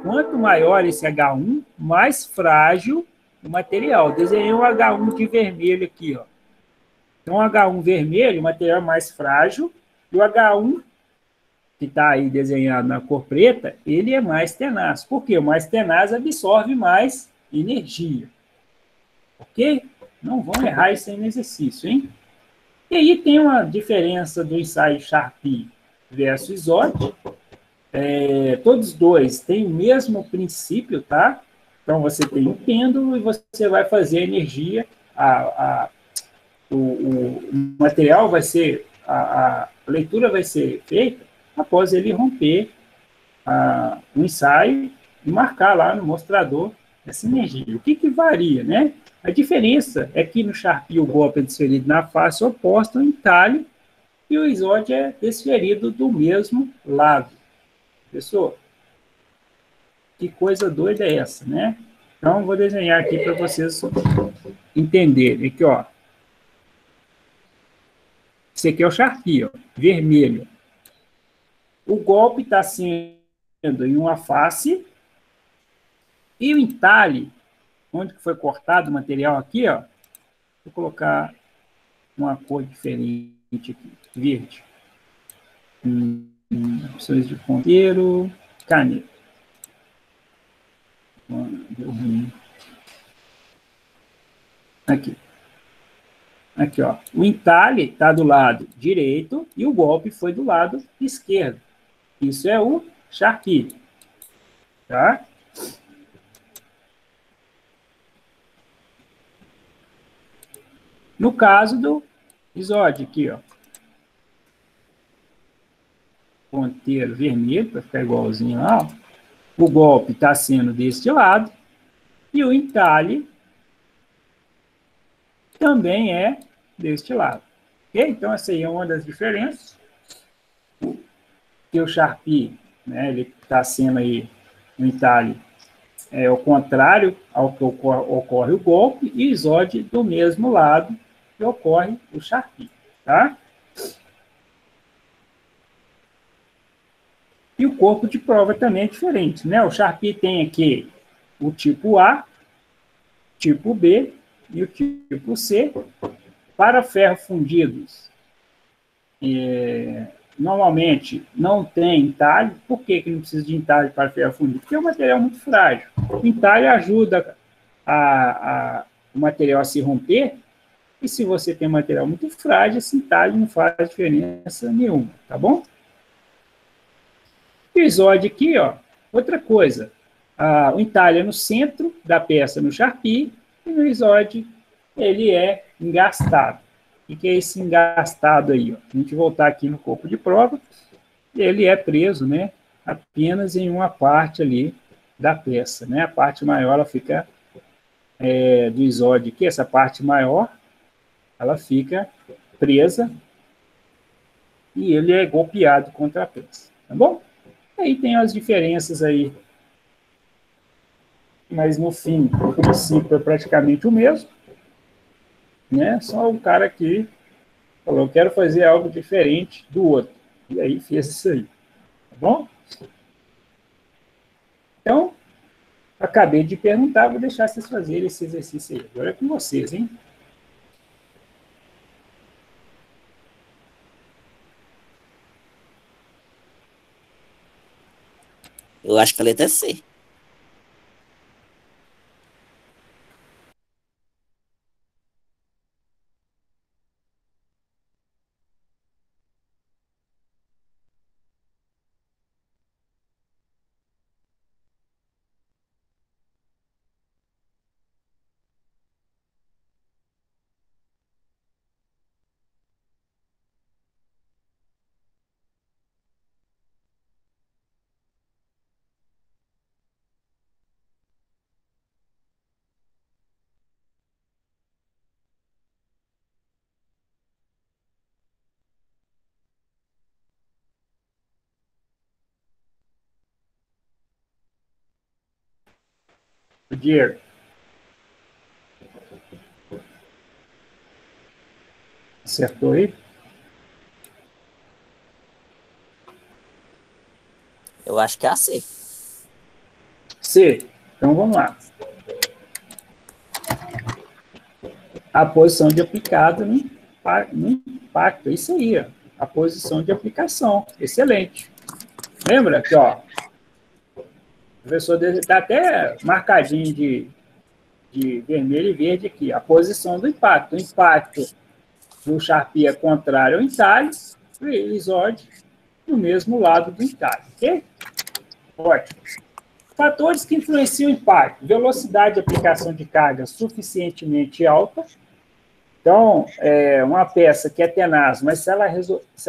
quanto maior esse H1, mais frágil o material. Desenhei um H1 de vermelho aqui, ó. Então, o H1 vermelho, o material é mais frágil, e o H1, que está aí desenhado na cor preta, ele é mais tenaz. Por quê? O mais tenaz absorve mais energia. Ok? Não vão errar isso aí no exercício, hein? E aí tem uma diferença do ensaio Charpy versus Izod. Todos dois têm o mesmo princípio, tá? Então, você tem um pêndulo e você vai fazer a energia, o material vai ser, a leitura vai ser feita após ele romper o ensaio e marcar lá no mostrador essa energia. O que varia, né? A diferença é que no Charpy o golpe é desferido na face oposta, o entalhe, e o Izod é desferido do mesmo lado. Pessoal, que coisa doida é essa, né? Então, vou desenhar aqui para vocês entenderem. Aqui, ó. Esse aqui é o Charpy, ó, vermelho. O golpe está sendo em uma face, e o entalhe, onde que foi cortado o material aqui, ó, vou colocar uma cor diferente aqui, verde. Opções de ponteiro, caneta. Deu ruim. Aqui. Aqui, ó. O entalhe está do lado direito e o golpe foi do lado esquerdo. Isso é o Charpy. Tá? No caso do Izod, aqui, ó. Ponteiro vermelho, para ficar igualzinho lá, ó. O golpe está sendo deste lado e o entalhe também é deste lado. Ok? Então, essa aí é uma das diferenças. O Charpy, né, ele está sendo aí, o entalhe é o contrário ao que ocorre o golpe, e Izod do mesmo lado que ocorre o Charpy, tá? E o corpo de prova também é diferente, né? O Charpy tem aqui o tipo A, tipo B e o tipo C. Para ferro fundidos, normalmente não tem entalhe. Por que não precisa de entalhe para ferro fundido? Porque é um material muito frágil. O entalhe ajuda o material a se romper, e se você tem material muito frágil, esse entalhe não faz diferença nenhuma, tá bom? O Izod aqui, ó, outra coisa, o entalhe é no centro da peça no Charpy, e no Izod ele é engastado. O que é esse engastado aí? Ó? A gente voltar aqui no corpo de prova, ele é preso, né, apenas em uma parte ali da peça, né? A parte maior ela fica do Izod aqui, essa parte maior, ela fica presa e ele é golpeado contra a peça, tá bom? Aí tem as diferenças aí, mas no fim, o princípio é praticamente o mesmo, né? Só o cara que falou, eu quero fazer algo diferente do outro, e aí fez isso aí, tá bom? Então, acabei de perguntar, vou deixar vocês fazerem esse exercício aí. Agora é com vocês, hein? Eu acho que a letra é C. O Diego. Acertou aí? Eu acho que é a C. C. Então, vamos lá. A posição de aplicado no impacto. É isso aí, ó. A posição de aplicação. Excelente. Lembra que, ó, o professor está até marcadinho de vermelho e verde aqui. A posição do impacto. O impacto do Sharpie é contrário ao entalhe, e o Elisord no mesmo lado do entalhe, ok? Ótimo. Fatores que influenciam o impacto. Velocidade de aplicação de carga suficientemente alta. Então, uma peça que é tenaz, mas se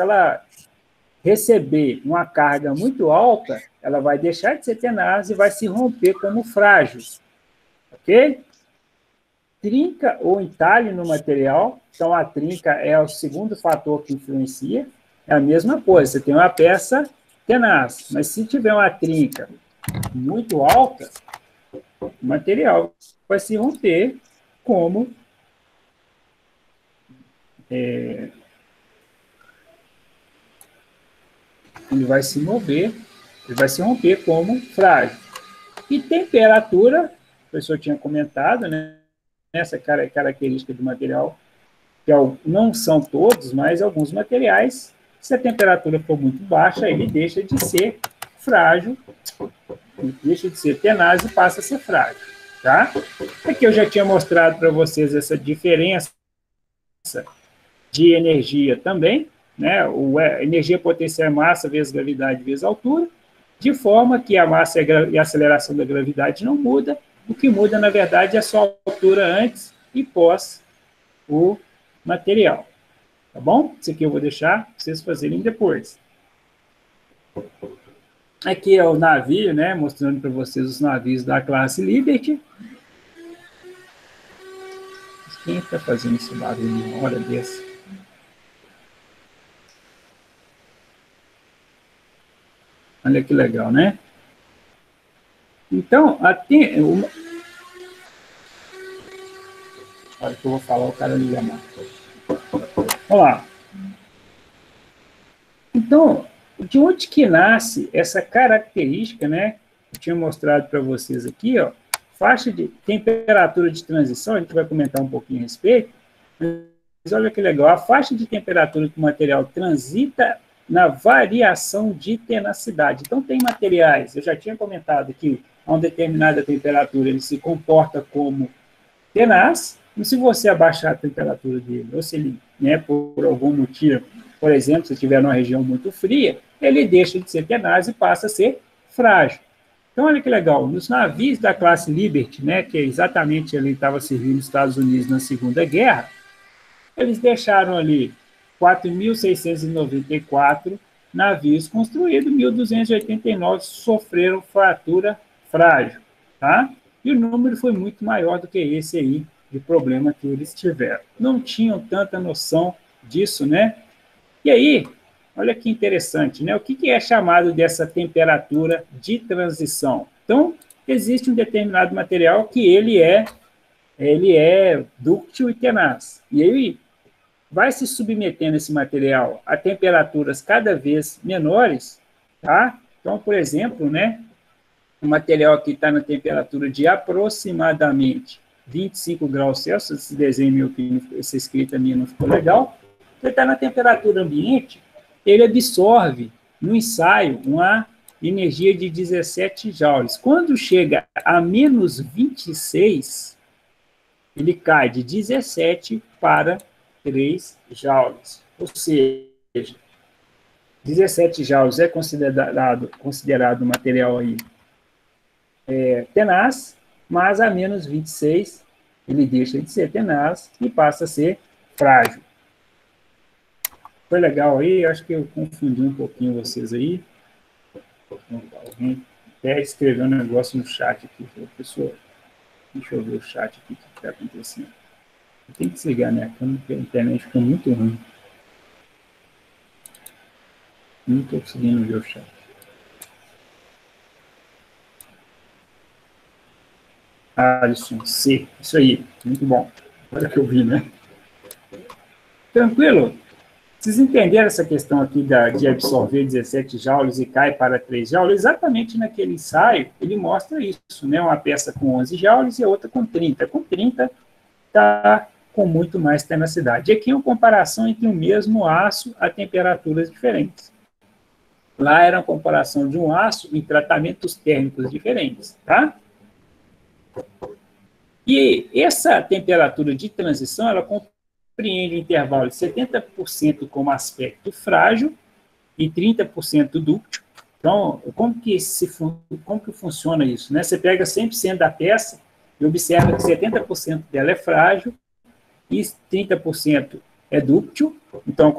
ela receber uma carga muito alta, ela vai deixar de ser tenaz e vai se romper como frágil. Ok? Trinca ou entalhe no material. Então, a trinca é o segundo fator que influencia. É a mesma coisa, você tem uma peça tenaz, mas se tiver uma trinca muito alta, o material vai se romper como ele vai se mover, ele vai se romper como frágil. E temperatura, o professor tinha comentado, né? Essa característica do material, que não são todos, mas alguns materiais, se a temperatura for muito baixa, ele deixa de ser frágil, ele deixa de ser tenaz e passa a ser frágil. Tá? Aqui eu já tinha mostrado para vocês essa diferença de energia também, né? Energia potencial é massa vezes gravidade vezes altura, de forma que a massa e a aceleração da gravidade não muda, o que muda, na verdade, é só a altura antes e pós o material. Tá bom? Isso aqui eu vou deixar vocês fazerem depois. Aqui é o navio, né? Mostrando para vocês os navios da classe Liberty. Quem está fazendo esse barulho uma hora dessa? Olha que legal, né? Então, olha que eu vou falar, o cara liga mais. Vamos lá. Então, de onde que nasce essa característica, né? Eu tinha mostrado para vocês aqui, ó, faixa de temperatura de transição, a gente vai comentar um pouquinho a respeito, mas olha que legal, a faixa de temperatura que o material transita na variação de tenacidade. Então, tem materiais, eu já tinha comentado que a uma determinada temperatura ele se comporta como tenaz, e se você abaixar a temperatura dele, ou se ele, né, por algum motivo, por exemplo, se estiver numa região muito fria, ele deixa de ser tenaz e passa a ser frágil. Então, olha que legal, nos navios da classe Liberty, né, que exatamente ele estava servindo os Estados Unidos na Segunda Guerra, eles deixaram ali 4.694 navios construídos, 1.289 sofreram fratura frágil, tá? E o número foi muito maior do que esse aí, de problema que eles tiveram. Não tinham tanta noção disso, né? E aí, olha que interessante, né? O que é chamado dessa temperatura de transição? Então, existe um determinado material que ele é dúctil e tenaz. E aí, vai se submetendo esse material a temperaturas cada vez menores, tá? Então, por exemplo, né? O material aqui está na temperatura de aproximadamente 25 graus Celsius. Esse desenho meu aqui, essa escrita minha não ficou legal. Ele está na temperatura ambiente, ele absorve no ensaio uma energia de 17 joules. Quando chega a menos 26, ele cai de 17 para 3 joules. Ou seja, 17 joules é considerado material aí, tenaz, mas a menos 26 ele deixa de ser tenaz e passa a ser frágil. Foi legal aí? Acho que eu confundi um pouquinho vocês aí. Alguém até escreveu um negócio no chat aqui. Pessoal, deixa eu ver o chat aqui, o que está acontecendo. Tem que desligar minha câmera, porque a internet ficou muito ruim. Não estou conseguindo ver o chat. Alisson, C. Isso aí, muito bom. Olha que eu vi, né? Tranquilo? Vocês entenderam essa questão aqui de absorver 17 joules e cai para 3 joules? Exatamente naquele ensaio, ele mostra isso, né? Uma peça com 11 joules e a outra com 30. Com 30, está com muito mais tenacidade. Aqui é uma comparação entre o mesmo aço a temperaturas diferentes. Lá era uma comparação de um aço em tratamentos térmicos diferentes, tá? E essa temperatura de transição, ela compreende o intervalo de 70% como aspecto frágil e 30% dúctil. Então, como que funciona isso, né? Você pega 100% da peça e observa que 70% dela é frágil e 30% é dúctil. Então, ela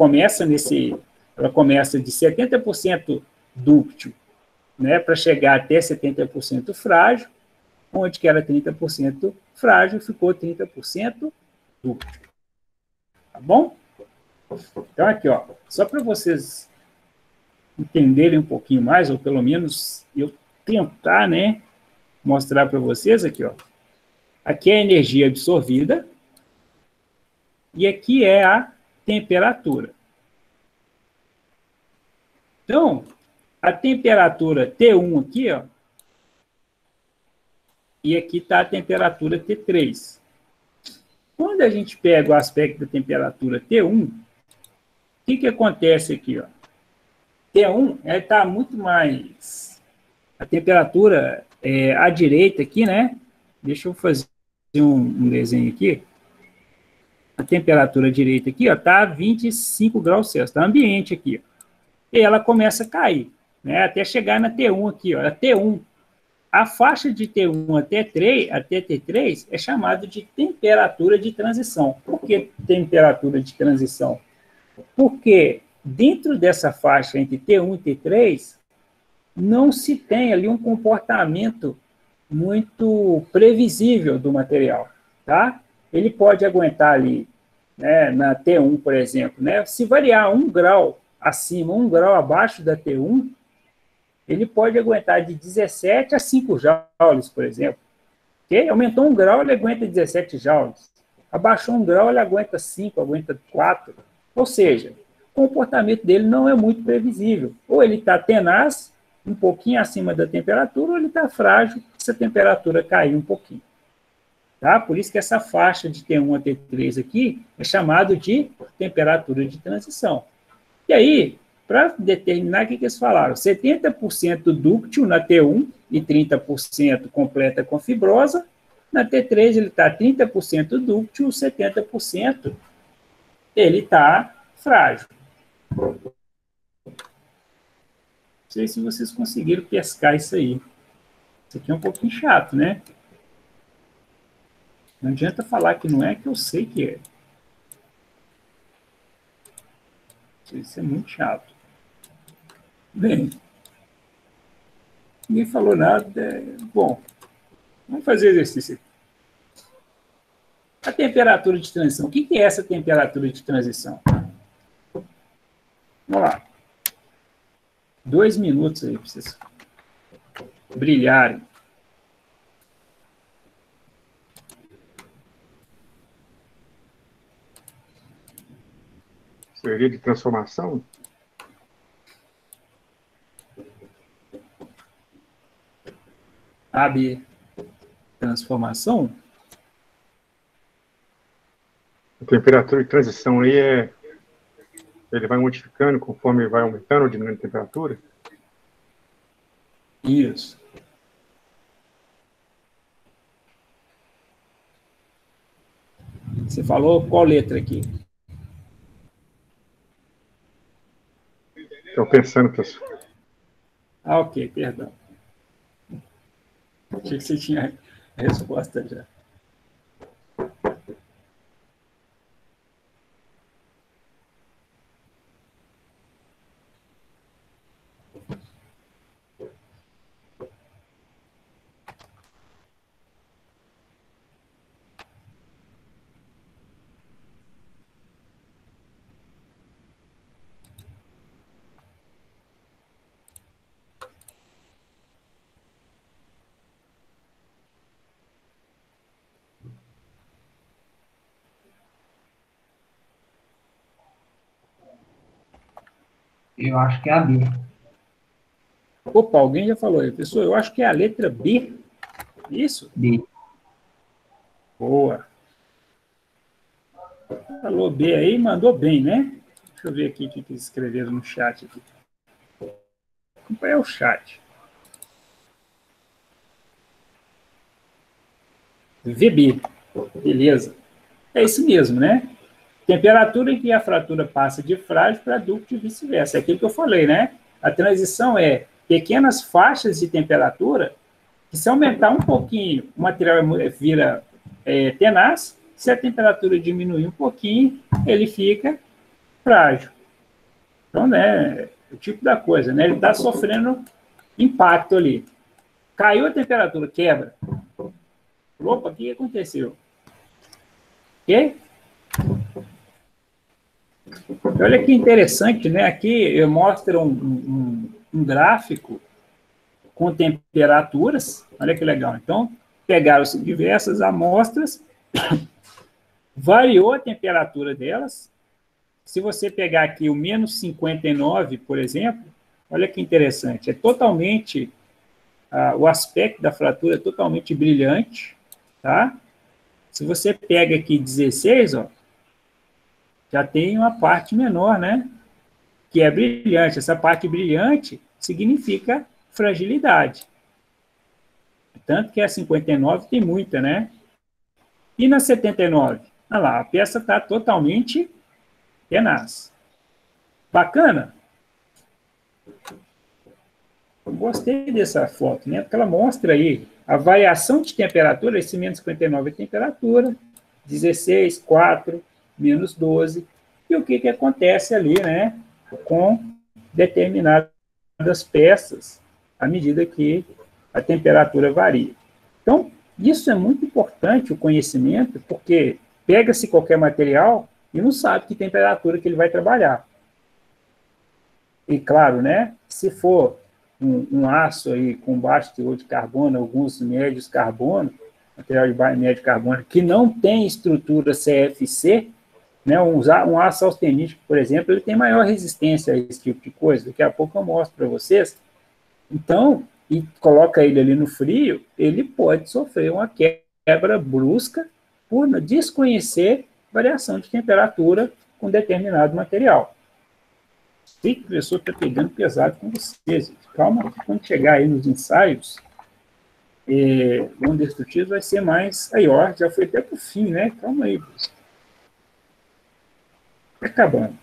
começa de 70% dúctil, né, para chegar até 70% frágil, onde que era 30% frágil, ficou 30% dúctil. Tá bom? Então, aqui, ó, só para vocês entenderem um pouquinho mais, ou pelo menos eu tentar, né, mostrar para vocês aqui, ó. Aqui é a energia absorvida e aqui é a temperatura. Então, a temperatura T1 aqui, ó, e aqui está a temperatura T3. Quando a gente pega o aspecto da temperatura T1, o que acontece aqui, ó? T1 está muito mais... A temperatura à direita aqui, né? Deixa eu fazer um desenho aqui. A temperatura à direita aqui, ó, está 25 graus Celsius, está ambiente aqui, ó. E ela começa a cair, né, até chegar na T1 aqui, ó, a T1. A faixa de T1 até T3 é chamada de temperatura de transição. Por que temperatura de transição? Porque dentro dessa faixa entre T1 e T3, não se tem ali um comportamento muito previsível do material, tá? Ele pode aguentar ali, né, na T1, por exemplo, né, se variar 1 grau acima, 1 grau abaixo da T1, ele pode aguentar de 17 a 5 joules, por exemplo. Okay? Aumentou 1 grau, ele aguenta 17 joules. Abaixou 1 grau, ele aguenta 5, aguenta 4. Ou seja, o comportamento dele não é muito previsível. Ou ele está tenaz, um pouquinho acima da temperatura, ou ele está frágil, se a temperatura cair um pouquinho. Tá? Por isso que essa faixa de T1 a T3 aqui é chamado de temperatura de transição. E aí, para determinar, o que eles falaram? 70% dúctil na T1 e 30% completa com fibrosa. Na T3 ele está 30% dúctil, 70% ele está frágil. Não sei se vocês conseguiram pescar isso aí. Isso aqui é um pouquinho chato, né? Não adianta falar que não é, que eu sei que é. Isso é muito chato. Bem, ninguém falou nada. Bom, vamos fazer exercício aqui. A temperatura de transição. O que é essa temperatura de transição? Vamos lá. 2 minutos aí para vocês brilharem. Teoria de transformação? AB transformação. A temperatura de transição aí ele vai modificando conforme vai aumentando ou diminuindo a temperatura? Isso. Você falou qual letra aqui? Estou pensando, professor. Ah, ok, perdão. Achei que você tinha a resposta já. Eu acho que é a B. Opa, alguém já falou aí. Pessoal, eu acho que é a letra B. Isso? B. Boa. Falou B aí, mandou bem, né? Deixa eu ver aqui o que eles escreveram no chat. Aqui. Acompanhar o chat. VB. Beleza. É isso mesmo, né? Temperatura em que a fratura passa de frágil para ducto e vice-versa. É aquilo que eu falei, né? A transição é pequenas faixas de temperatura que, se aumentar um pouquinho, o material vira tenaz. Se a temperatura diminuir um pouquinho, ele fica frágil. Então, né, o tipo da coisa, né? Ele está sofrendo impacto ali. Caiu a temperatura, quebra. Opa, o que aconteceu? Ok? Olha que interessante, né? Aqui eu mostro um gráfico com temperaturas. Olha que legal. Então, pegaram-se diversas amostras, variou a temperatura delas. Se você pegar aqui o menos 59, por exemplo, olha que interessante. É totalmente... o aspecto da fratura é totalmente brilhante, tá? Se você pega aqui 16, ó, já tem uma parte menor, né? Que é brilhante. Essa parte brilhante significa fragilidade. Tanto que a 59 tem muita, né? E na 79? Olha lá, a peça está totalmente tenaz. Bacana? Eu gostei dessa foto, né? Porque ela mostra aí a variação de temperatura. Esse menos 59 é temperatura, 16, 4, menos 12. E o que acontece ali, né? Com determinadas peças, à medida que a temperatura varia. Então, isso é muito importante, o conhecimento, porque pega-se qualquer material e não sabe que temperatura que ele vai trabalhar. E, claro, né? Se for um aço aí com baixo teor de carbono, alguns médios carbono, material de médio carbono, que não tem estrutura CFC, né, um aço austenítico, por exemplo, ele tem maior resistência a esse tipo de coisa. Daqui a pouco eu mostro para vocês. Então, e coloca ele ali no frio, ele pode sofrer uma quebra brusca por desconhecer variação de temperatura com determinado material. Sei que o professor está pegando pesado com vocês. Calma, quando chegar aí nos ensaios, o indestrutível vai ser mais... Aí, ó, já foi até para o fim, né? Calma aí, professor. Está acabando.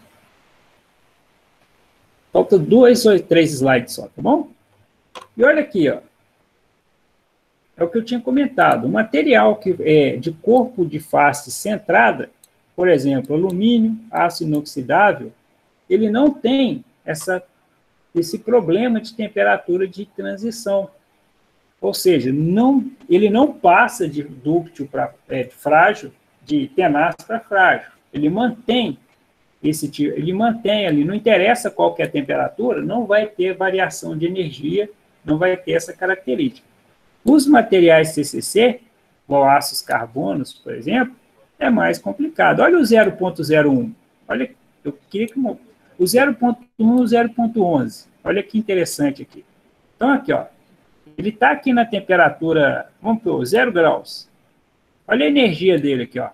Falta 2 ou 3 slides só, tá bom? E olha aqui, ó. É o que eu tinha comentado. O material que é de corpo de face centrada, por exemplo, alumínio, aço inoxidável, ele não tem esse problema de temperatura de transição. Ou seja, ele não passa de dúctil para frágil, de tenaz para frágil. Ele mantém ele mantém ali, não interessa qual que é a temperatura, não vai ter variação de energia, não vai ter essa característica. Os materiais CCC, como aços carbonos, por exemplo, é mais complicado. Olha o 0.01. Olha, eu queria que o 0.1 e o 0.11. Olha que interessante aqui. Então, aqui, ó, Ele está aqui na temperatura, vamos pôr, 0 graus. Olha a energia dele aqui, ó.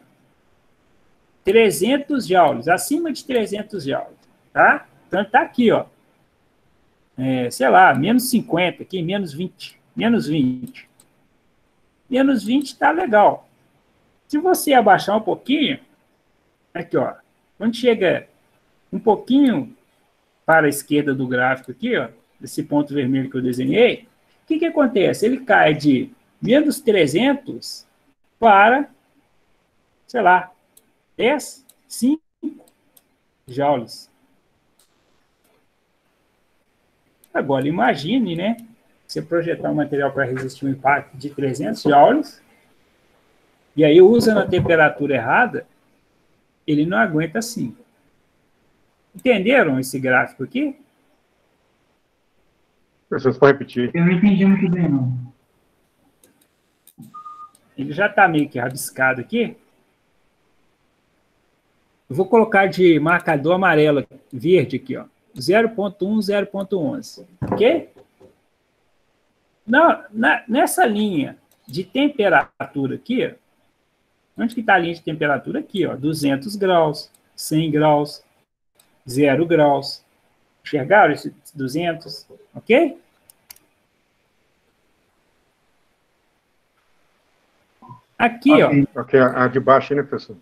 300 joules, acima de 300 joules, tá? Então, está aqui, ó. Sei lá, menos 50, aqui, menos 20. Menos 20. Menos 20 está legal. Se você abaixar um pouquinho, aqui, ó. Quando chega um pouquinho para a esquerda do gráfico aqui, ó, desse ponto vermelho que eu desenhei, o que acontece? Ele cai de menos 300 para, sei lá, 10, 5 joules. Agora, imagine, né? Você projetar um material para resistir um impacto de 300 joules, e aí usa na temperatura errada, ele não aguenta 5. Entenderam esse gráfico aqui? Professor, você pode repetir? Eu não entendi muito bem, não. Ele já está meio que rabiscado aqui. Eu vou colocar de marcador amarelo, verde aqui, ó. 0.1, 0.11. Ok? Nessa linha de temperatura aqui, ó, onde que está a linha de temperatura? Aqui, ó, 200 graus, 100 graus, 0 graus. Enxergaram esse 200? Ok? Aqui, ó. Ok, a de baixo aí, né, professor?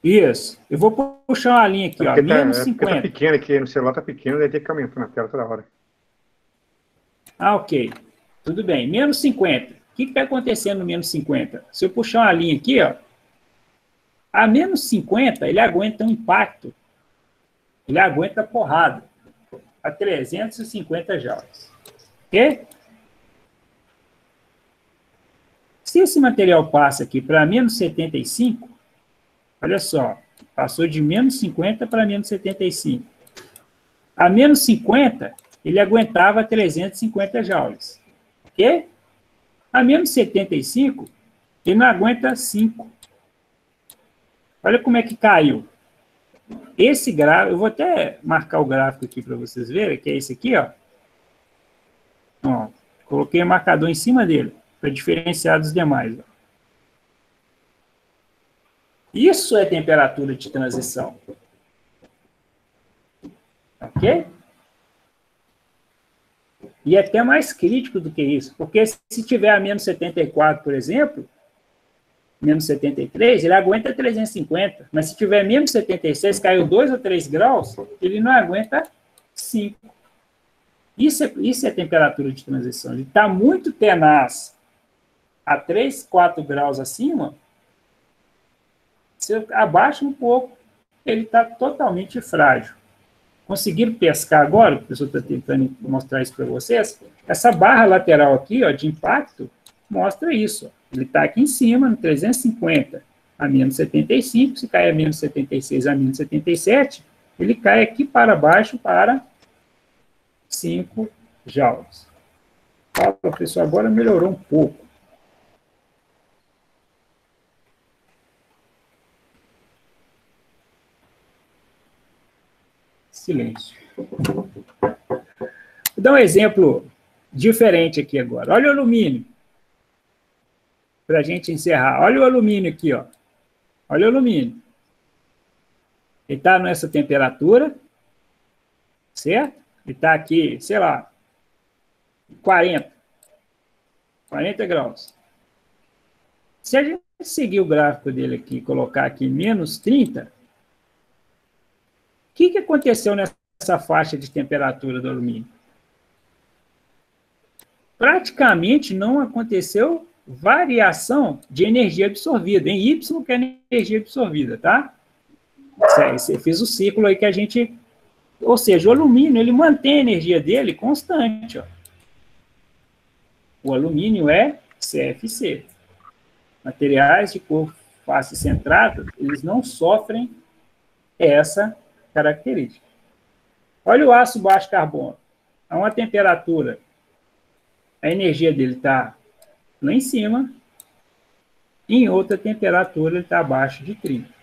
Isso. Eu vou puxar uma linha aqui, ó. Menos 50. Tá pequeno aqui, no celular tá pequeno, daí tem que aumentar na tela toda hora. Ok. Tudo bem. Menos 50. O que está acontecendo no menos 50? Se eu puxar uma linha aqui, ó. A menos 50, ele aguenta um impacto. Ele aguenta porrada. A 350 joules. Ok? Se esse material passa aqui para menos 75, olha só, passou de menos 50 para menos 75. A menos 50, ele aguentava 350 joules. Ok? A menos 75, ele não aguenta 5. Olha como é que caiu. Esse gráfico, eu vou até marcar o gráfico aqui para vocês verem, que é esse aqui, ó. Ó, coloquei o marcador em cima dele, para diferenciar dos demais. Ó. Isso é temperatura de transição. Ok? E é até mais crítico do que isso, porque se tiver a menos 74, por exemplo, menos 73, ele aguenta 350, mas se tiver menos 76, caiu 2 ou 3 graus, ele não aguenta 5. Isso é temperatura de transição. Ele está muito tenaz a 3, 4 graus acima, se abaixa um pouco, ele está totalmente frágil. Conseguiram pescar agora? O professor está tentando mostrar isso para vocês. Essa barra lateral aqui, ó, de impacto, mostra isso. Ele está aqui em cima, no 350 a menos 75. Se cai a menos 76 a menos 77, ele cai aqui para baixo para 5 joules. Fala, professor, agora melhorou um pouco. Silêncio. Vou dar um exemplo diferente aqui agora. Olha o alumínio. Para a gente encerrar. Olha o alumínio aqui, ó. Olha o alumínio. Ele está nessa temperatura, certo? Ele está aqui, sei lá, 40 graus. Se a gente seguir o gráfico dele aqui e colocar aqui menos 30, o que aconteceu nessa faixa de temperatura do alumínio? Praticamente não aconteceu variação de energia absorvida. Em Y, que é energia absorvida, tá? Você fez o ciclo aí que a gente... Ou seja, o alumínio, ele mantém a energia dele constante, ó. O alumínio é CFC. Materiais de cor face centrada, eles não sofrem essa característica. Olha o aço baixo carbono. A uma temperatura, a energia dele está lá em cima, e em outra temperatura ele está abaixo de 30.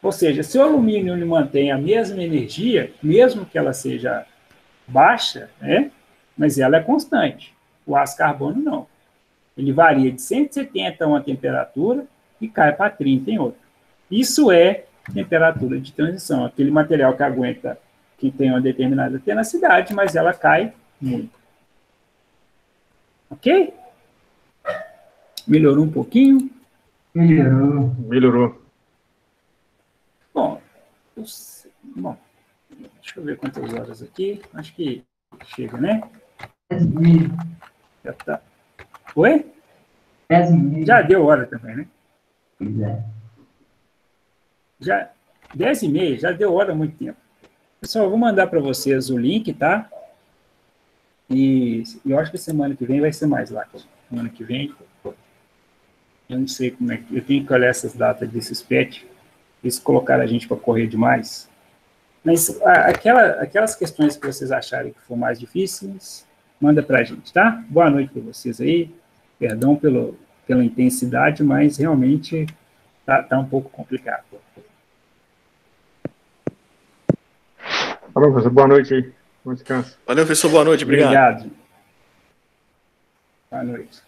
Ou seja, se o alumínio ele mantém a mesma energia, mesmo que ela seja baixa, né, mas ela é constante. O aço carbono não. Ele varia de 170 a uma temperatura e cai para 30 em outra. Isso é temperatura de transição, aquele material que aguenta, que tem uma determinada tenacidade, mas ela cai muito. Ok? Melhorou um pouquinho? Melhorou. Bom, deixa eu ver quantas horas aqui. Acho que chega, né? 10h30. Já tá. Oi? 10h30. Já deu hora também, né? Pois é. Já 10h30, já deu hora há muito tempo. Pessoal, eu vou mandar para vocês o link, tá? E eu acho que semana que vem vai ser mais lá. Semana que vem, eu não sei como é que... Eu tenho que olhar essas datas desses PET. Eles colocaram a gente para correr demais. Mas aquelas questões que vocês acharem que for mais difíceis, manda para a gente, tá? Boa noite para vocês aí. Perdão pela intensidade, mas realmente tá um pouco complicado. Tá bom, professor. Boa noite aí. Bom descanso. Valeu, professor. Boa noite. Obrigado. Obrigado. Boa noite.